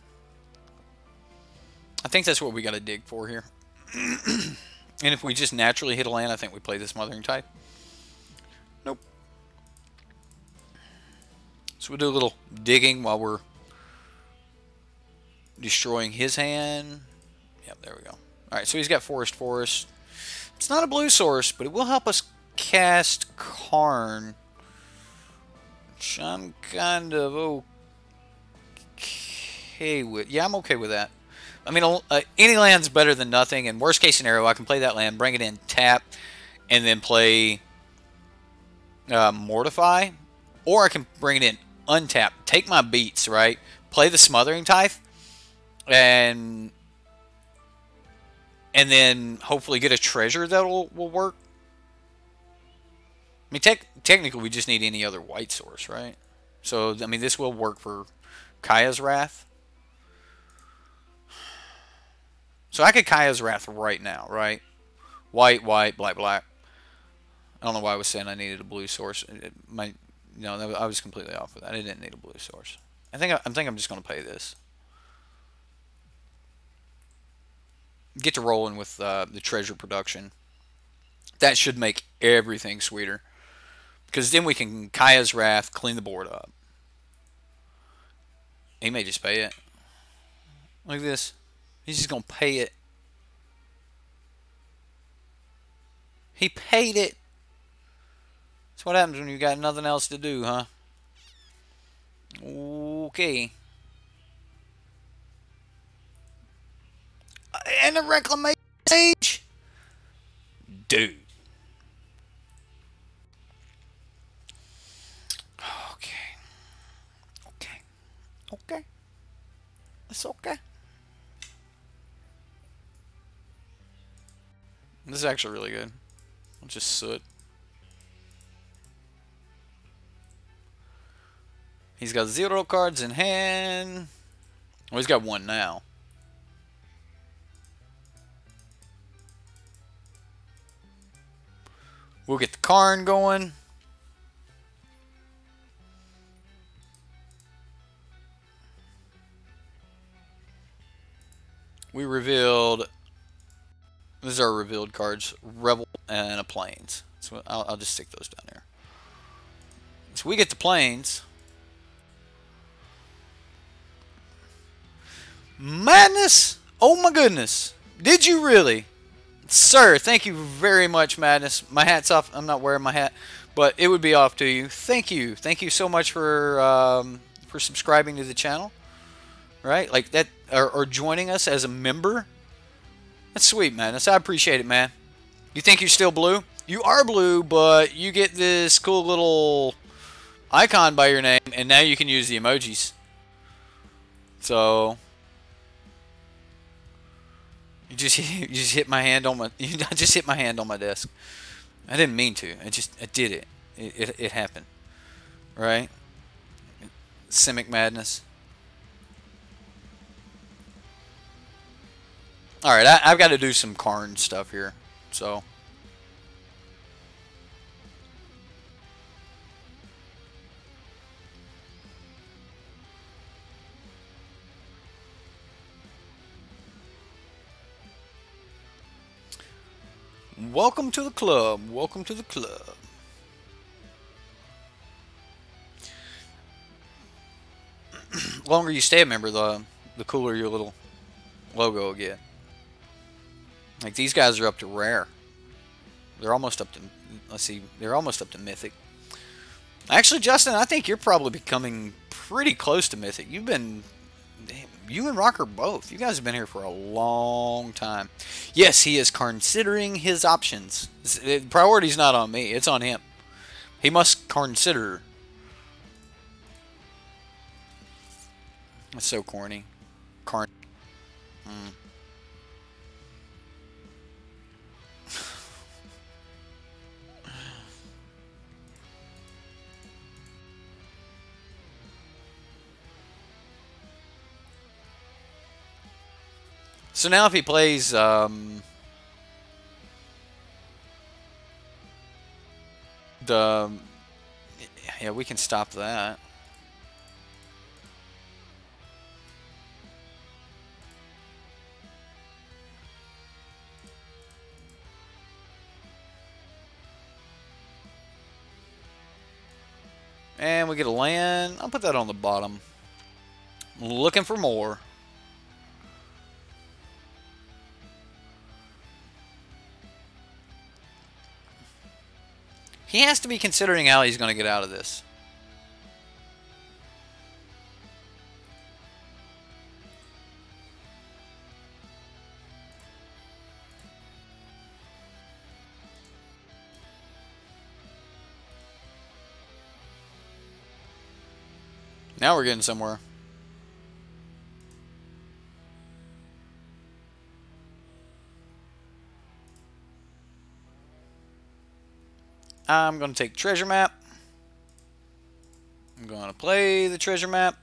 I think that's what we got to dig for here. And if we just naturally hit a land, I think we play the Smothering Tide. Nope. So we'll do a little digging while we're destroying his hand. Yep, there we go. Alright, so he's got Forest. It's not a blue source, but it will help us cast Karn. Which I'm kind of okay with. Yeah, I'm okay with that. I mean, any land's better than nothing, and worst case scenario, I can play that land, bring it in, tap, and then play Mortify. Or I can bring it in, untap, take my beats, right? Play the Smothering Tithe, and then hopefully get a treasure that will work. I mean, technically, we just need any other white source, right? So, I mean, this will work for Kaya's Wrath. So I could Kaya's Wrath right now, right? White, black. I don't know why I was saying I needed a blue source. I was completely off with that. I didn't need a blue source. I think I'm just going to play this. Get to rolling with the treasure production. That should make everything sweeter. Because then we can Kaya's Wrath, clean the board up. He may just pay it. Look at this. He's just going to pay it. He paid it. That's what happens when you got nothing else to do, huh? Okay. And a reclamation stage? Dude. Okay. It's okay. This is actually really good. I'll just soot. He's got 0 cards in hand. Well, he's got 1 now. We'll get the Karn going. We revealed. These are revealed cards: Rebel and a Plains. So I'll just stick those down there. So we get the Plains. Madness! Oh my goodness! Did you really? Sir, thank you very much, Madness. My hat's off. I'm not wearing my hat, but it would be off to you. Thank you. Thank you so much for subscribing to the channel. Right? Like that, or joining us as a member. That's sweet, Madness. I appreciate it, man. You think you're still blue? You are blue, but you get this cool little icon by your name, and now you can use the emojis. So you just hit my hand on my. I just hit my hand on my desk. I didn't mean to. I did it. It happened. Right? Simic Madness. Alright, I've got to do some Karn stuff here. So. Welcome to the club. Welcome to the club. The longer you stay a member, the cooler your little logo will get. Like, these guys are up to rare. They're almost up to, let's see, they're almost up to mythic. Actually, Justin, I think you're probably becoming pretty close to mythic. You and Rocker both. You guys have been here for a long time. Yes, he is considering his options. The priority's not on me. It's on him. He must consider. That's so corny. Karn. So now if he plays... yeah, we can stop that. And we get a land. I'll put that on the bottom. Looking for more. He has to be considering how he's going to get out of this. Now we're getting somewhere. I'm going to take treasure map. I'm going to play the treasure map.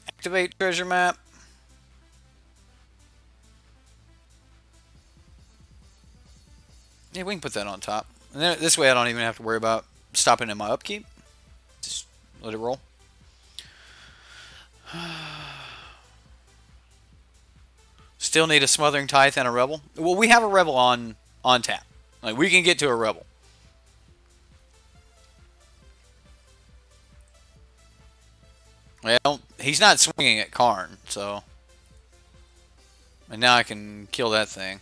Activate treasure map. Yeah, we can put that on top. And then this way I don't even have to worry about stopping in my upkeep. Just let it roll. Still need a Smothering Tithe and a Rebel. Well, we have a Rebel on tap. Like, we can get to a Rebel. Well, he's not swinging at Karn, so... And now I can kill that thing.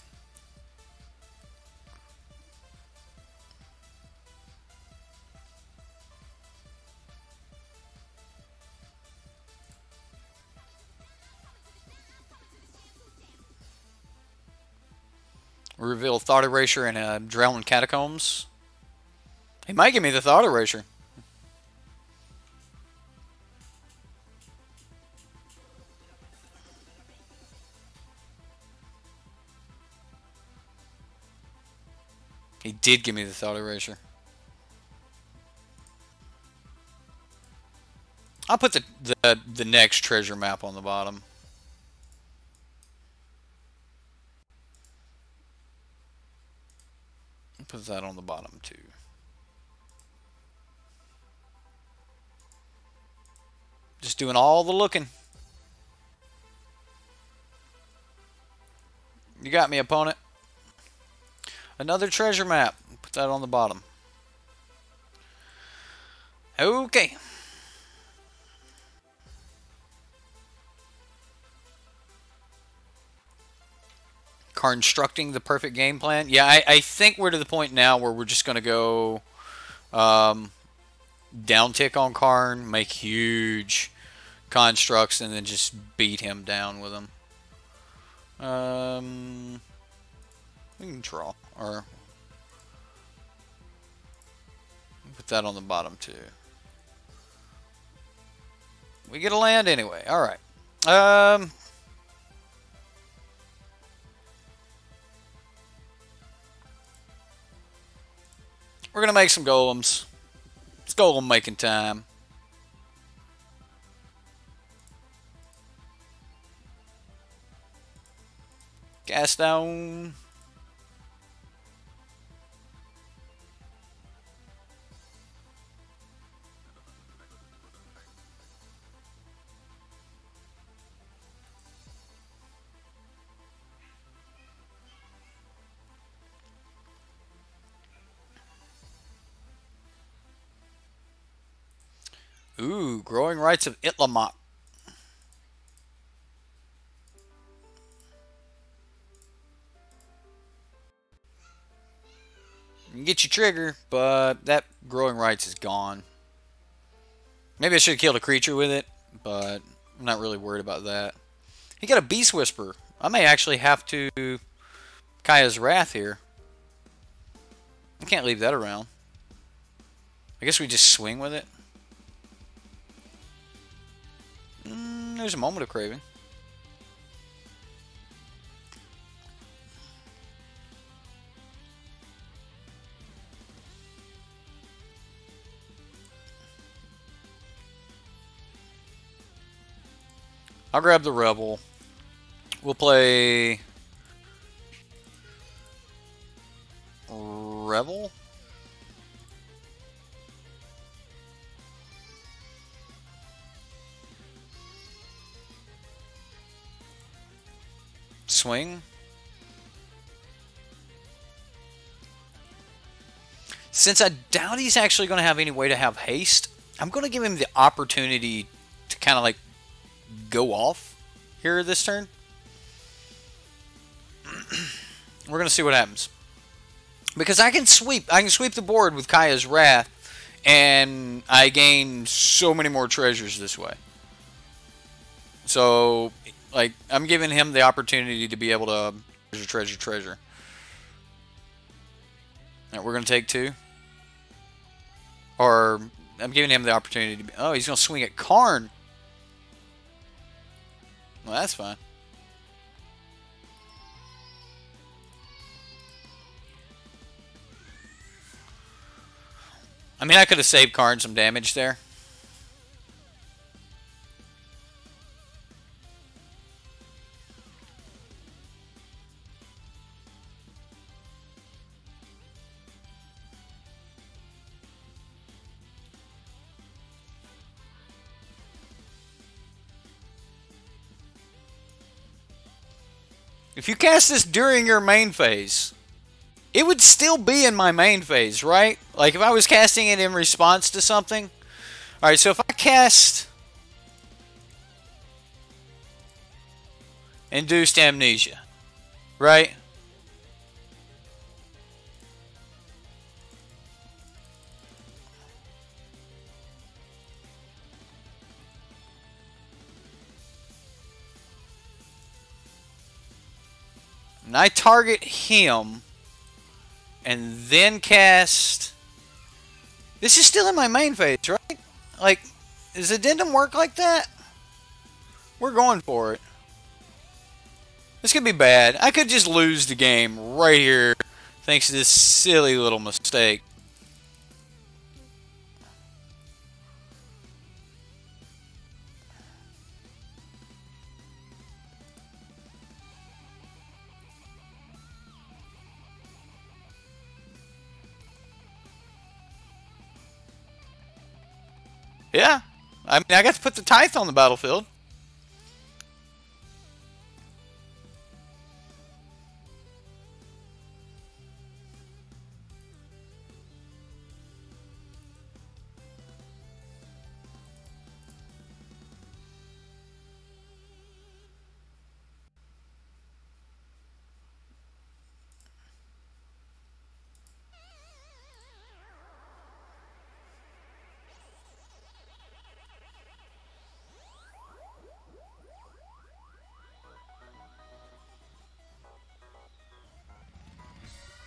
Reveal Thought Erasure and a Drowning Catacombs. He might give me the Thought Erasure. He did give me the Thought Erasure. I'll put the next treasure map on the bottom. Put that on the bottom too. Just doing all the looking. You got me, opponent. Another treasure map. Put that on the bottom. Okay. Constructing the perfect game plan. Yeah, I think we're to the point now where we're just going to go down tick on Karn, make huge constructs, and then just beat him down with them. We can draw. Or put that on the bottom too. We get a land anyway. Alright. We're going to make some golems. It's golem making time. Gas down. Ooh, Growing Rights of Itlamok. You can get your trigger, but that Growing Rights is gone. Maybe I should have killed a creature with it, but I'm not really worried about that. He got a Beast Whisperer. I may actually have to Kaya's Wrath here. I can't leave that around. I guess we just swing with it. There's a Moment of Craving. I'll grab the Rebel. We'll play Rebel. Swing. Since I doubt he's actually going to have any way to have haste, I'm going to give him the opportunity to kind of like go off here this turn. We're going to see what happens. Because I can sweep the board with Kaya's Wrath, and I gain so many more treasures this way. So, like, I'm giving him the opportunity to be able to treasure. Alright, we're going to take 2. Or, I'm giving him the opportunity to be... Oh, he's going to swing at Karn. Well, that's fine. I mean, I could have saved Karn some damage there. If you cast this during your main phase, it would still be in my main phase, right? Like if I was casting it in response to something. Alright, so if I cast Induced Amnesia, right? And I target him and then cast... This is still in my main phase, right? Like, does Addendum work like that? We're going for it. This could be bad. I could just lose the game right here thanks to this silly little mistake. Yeah. I mean, I got to put the Tithe on the battlefield.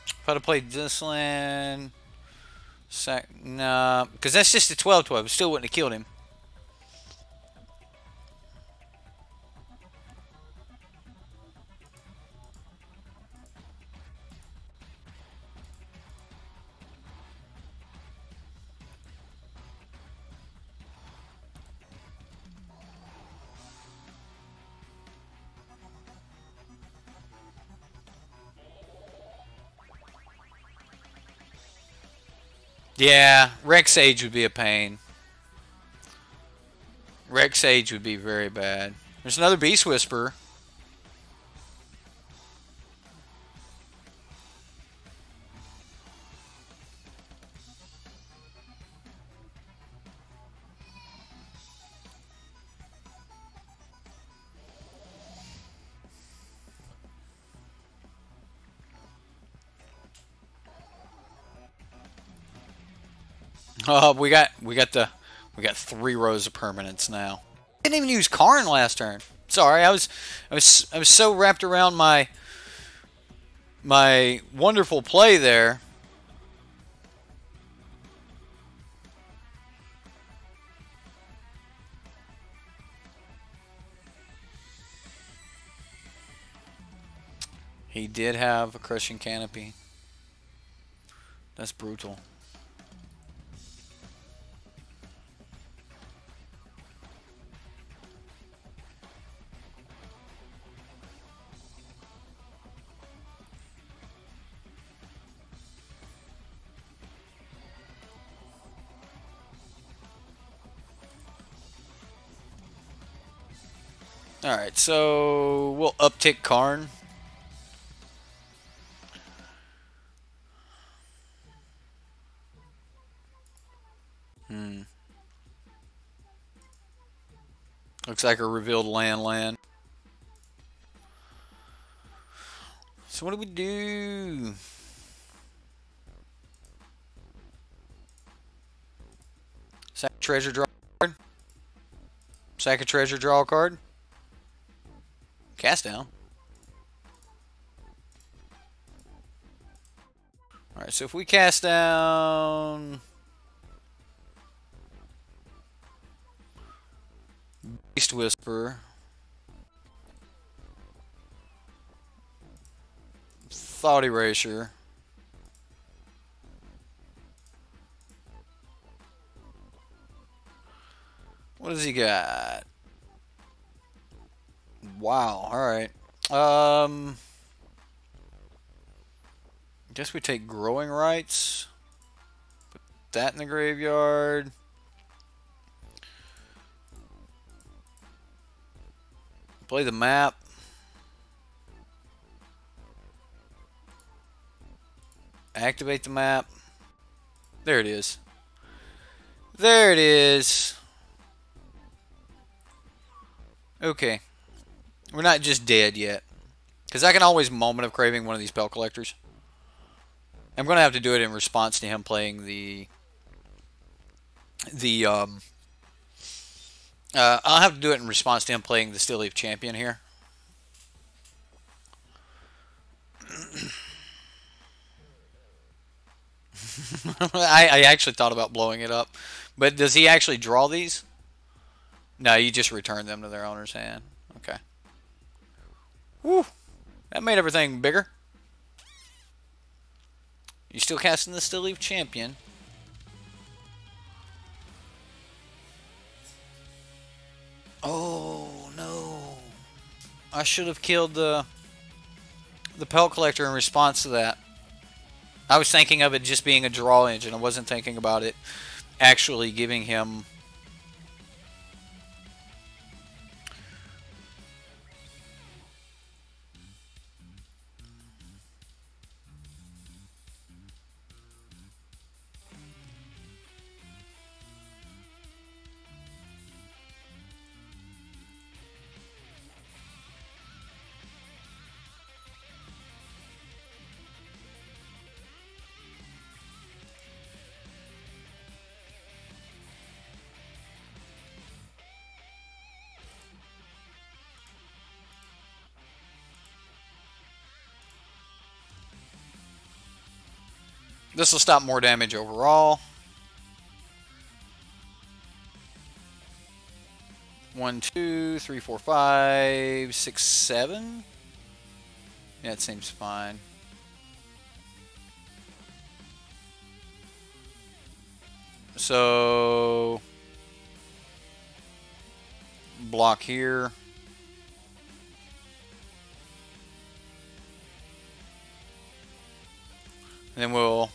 If I'd have played this land... Nah, because that's just a 12-12. It still wouldn't have killed him. Yeah, Rex Age would be a pain. Rex Age would be very bad. There's another Beast Whisperer. Oh, we got 3 rows of permanents now. Didn't even use Karn last turn. Sorry, I was so wrapped around my wonderful play there. He did have a Crushing Canopy. That's brutal. Alright, so we'll uptick Karn. Looks like a revealed land. So what do we do? Sack a treasure, draw a card. Sack a treasure, draw a card. Cast down. Alright, so if we cast down Beast Whisper, Thought Erasure, what does he got? Wow, alright. Guess we take Growing Rights. Put that in the graveyard. Play the map. Activate the map. There it is. There it is. Okay. We're not just dead yet. Because I can always Moment of Craving one of these Spell Collectors. I'm going to have to do it in response to him playing I'll have to do it in response to him playing the Still Leaf Champion here. I actually thought about blowing it up. But does he actually draw these? No, you just return them to their owner's hand. Okay. Woo! That made everything bigger. You still casting the Still Leaf Champion. Oh, no. I should have killed the Pelt Collector in response to that. I was thinking of it just being a draw engine. I wasn't thinking about it actually giving him... This will stop more damage overall. 1, 2, 3, 4, 5, 6, 7. Yeah, it seems fine. So block here. And then we'll...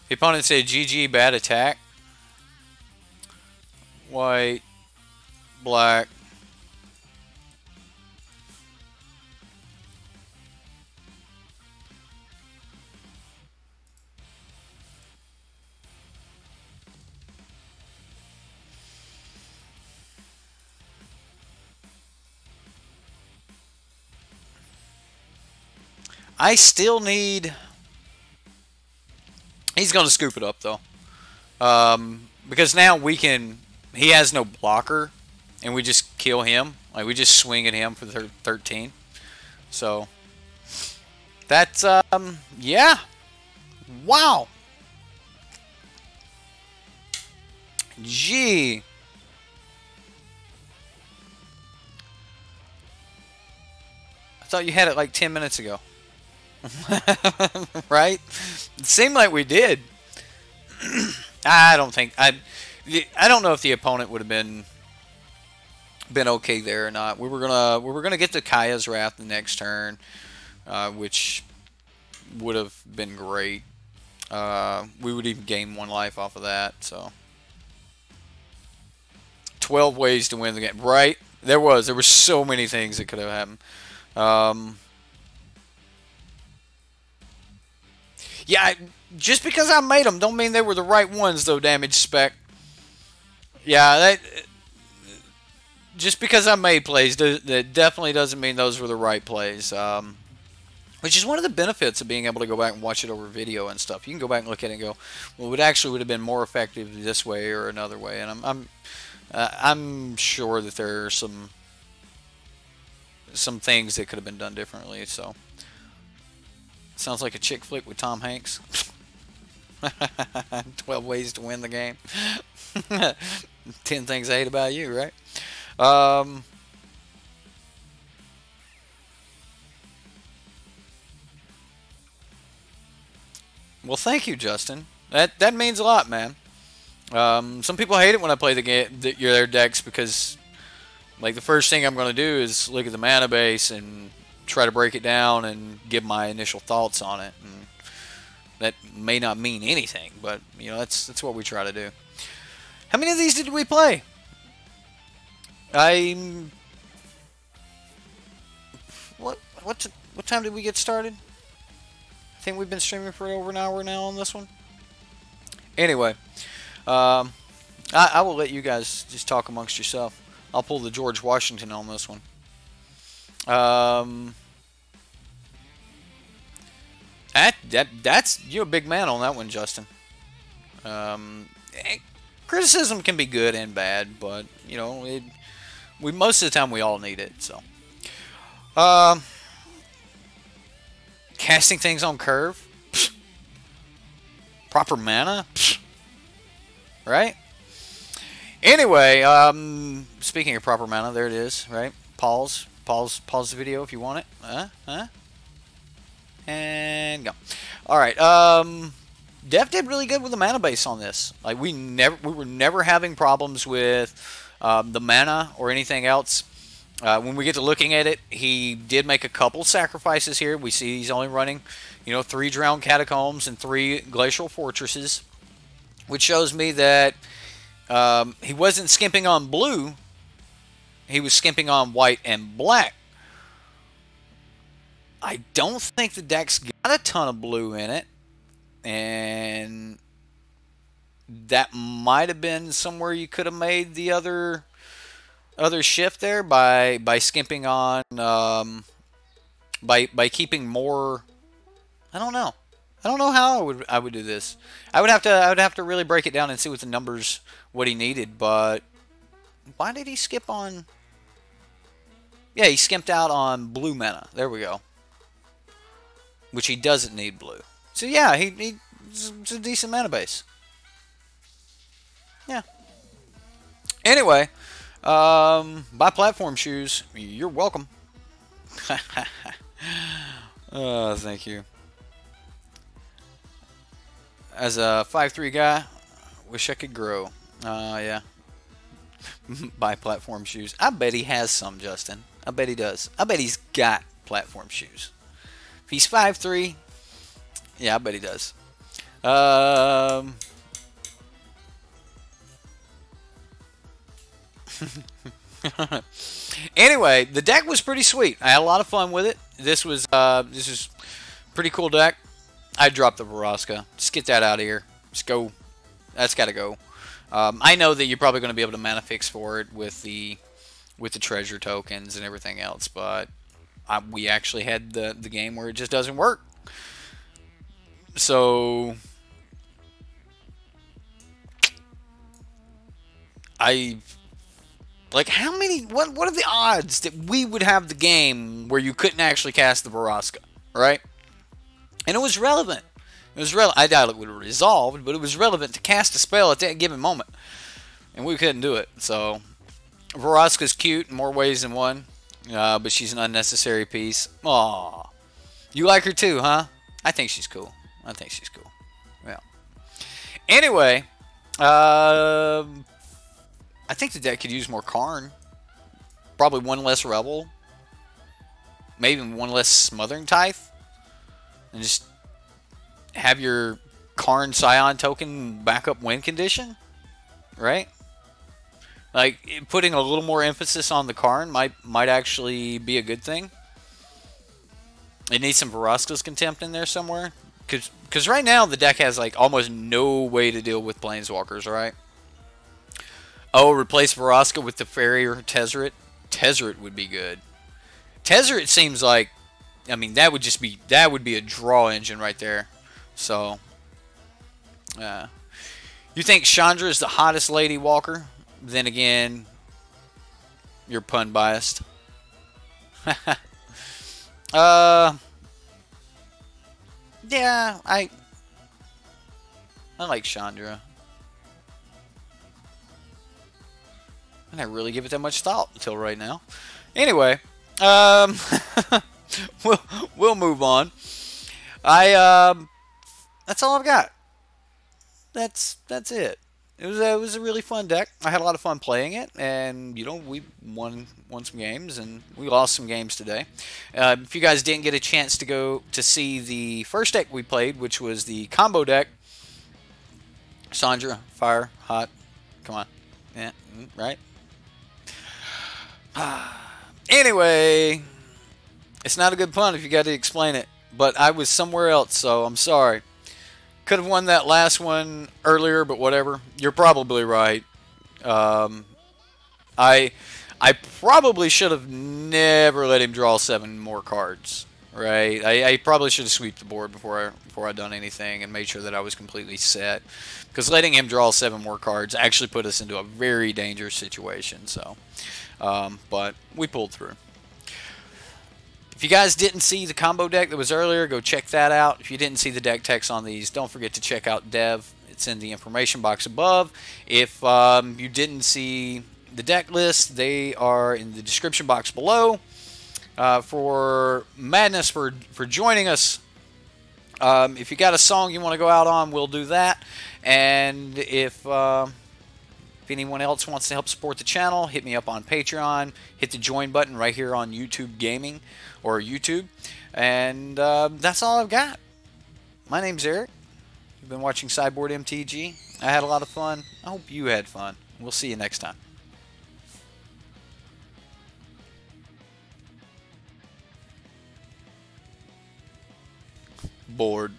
The opponent said GG, bad attack. White, black. I still need... He's going to scoop it up, though. Because now we can... He has no blocker, and we just kill him. Like, we just swing at him for the 13. So, that's, yeah. Wow. Gee. I thought you had it like 10 minutes ago. Right? It seemed like we did. I don't think I don't know if the opponent would have been okay there or not. We were gonna get to Kaya's Wrath the next turn, which would have been great. We would even gain 1 life off of that. So 12 ways to win the game, right? There were so many things that could have happened. Um, yeah, just because I made them don't mean they were the right ones, though. Damage spec. Yeah, just because I made plays, that definitely doesn't mean those were the right plays. Which is one of the benefits of being able to go back and watch it over video and stuff. You can go back and look at it and go, well, it actually would have been more effective this way or another way. And I'm sure that there are some things that could have been done differently. So, sounds like a chick flick with Tom Hanks. 12 ways to win the game. 10 things I hate about you, right? Well, thank you, Justin. That means a lot, man. Some people hate it when I play their decks because, like, the first thing I'm going to do is look at the mana base and try to break it down and give my initial thoughts on it. And that may not mean anything, but you know that's what we try to do. How many of these did we play? What time did we get started? I think we've been streaming for over an hour now on this one. Anyway, I will let you guys just talk amongst yourself. I'll pull the George Washington on this one. That's you're a big man on that one, Justin. Criticism can be good and bad, but you know, most of the time we all need it. So, casting things on curve, proper mana, right? Anyway, speaking of proper mana, there it is, right? Pause the video if you want it. And go. All right. Dev did really good with the mana base on this. Like we were never having problems with the mana or anything else. When we get to looking at it, he did make a couple sacrifices here. We see he's only running, 3 Drowned Catacombs and 3 Glacial Fortresses, which shows me that he wasn't skimping on blue. He was skimping on white and black. I don't think the deck's got a ton of blue in it, and that might have been somewhere you could have made the other shift there by skimping on by keeping more. I don't know how I would do this. I would have to really break it down and see with the numbers what he needed. But why did he skip on? Yeah, he skimped out on blue mana. There we go. Which he doesn't need blue. So yeah, it's a decent mana base. Yeah. Anyway, buy platform shoes. You're welcome. Oh, thank you. As a 5'3" guy, wish I could grow. Yeah. Buy platform shoes. I bet he has some, Justin. I bet he does. I bet he's got platform shoes. If he's 5'3", yeah, I bet he does. Anyway, the deck was pretty sweet. I had a lot of fun with it. This was pretty cool deck. I dropped the Vraska. Just get that out of here. Just go. That's got to go. I know that you're probably going to be able to mana fix for it with the treasure tokens and everything else, but we actually had the game where it just doesn't work. So how many? What are the odds that we would have the game where you couldn't actually cast the Vraska, right? And it was relevant. It was relevant. I doubt it would have resolved, but it was relevant to cast a spell at that given moment, and we couldn't do it. So Vraska's cute in more ways than one, but she's an unnecessary piece. Aw, you like her too, huh? I think she's cool. Yeah. Anyway, I think the deck could use more Karn. Probably one less Rebel. Maybe one less Smothering Tithe. And just have your Karn Scion token backup win condition. Right? Like putting a little more emphasis on the Karn might actually be a good thing. It needs some Vraska's Contempt in there somewhere. Because right now the deck has like almost no way to deal with Planeswalkers, right? Oh, replace Vraska with the Fairy or Tezzeret. Tezzeret would be good. Tezzeret seems like, I mean, that would be a draw engine right there. So, you think Chandra is the hottest lady, Walker? Then again, you're pun biased. Yeah, I like Chandra. I didn't really give it that much thought until right now. Anyway, we'll move on. That's all I've got. That's it. It was a really fun deck. I had a lot of fun playing it, and you know we won some games, and we lost some games today. If you guys didn't get a chance to go to see the first deck we played, which was the combo deck, Sandra, fire, hot, come on, yeah, right. Anyway, it's not a good pun if you got to explain it, but I was somewhere else, so I'm sorry. Could have won that last one earlier, but whatever. You're probably right. I probably should have never let him draw 7 more cards. Right? I probably should have swept the board before I done anything and made sure that I was completely set. Because letting him draw 7 more cards actually put us into a very dangerous situation. So, but we pulled through. If you guys didn't see the combo deck that was earlier, go check that out. If you didn't see the deck text on these, don't forget to check out Dev. It's in the information box above. If you didn't see the deck list, they are in the description box below. For Madness for joining us. If you got a song you want to go out on, we'll do that. And if anyone else wants to help support the channel, hit me up on Patreon. Hit the join button right here on YouTube Gaming or YouTube. And that's all I've got. My name's Eric. You've been watching Sideboard MTG. I had a lot of fun. I hope you had fun. We'll see you next time. Board.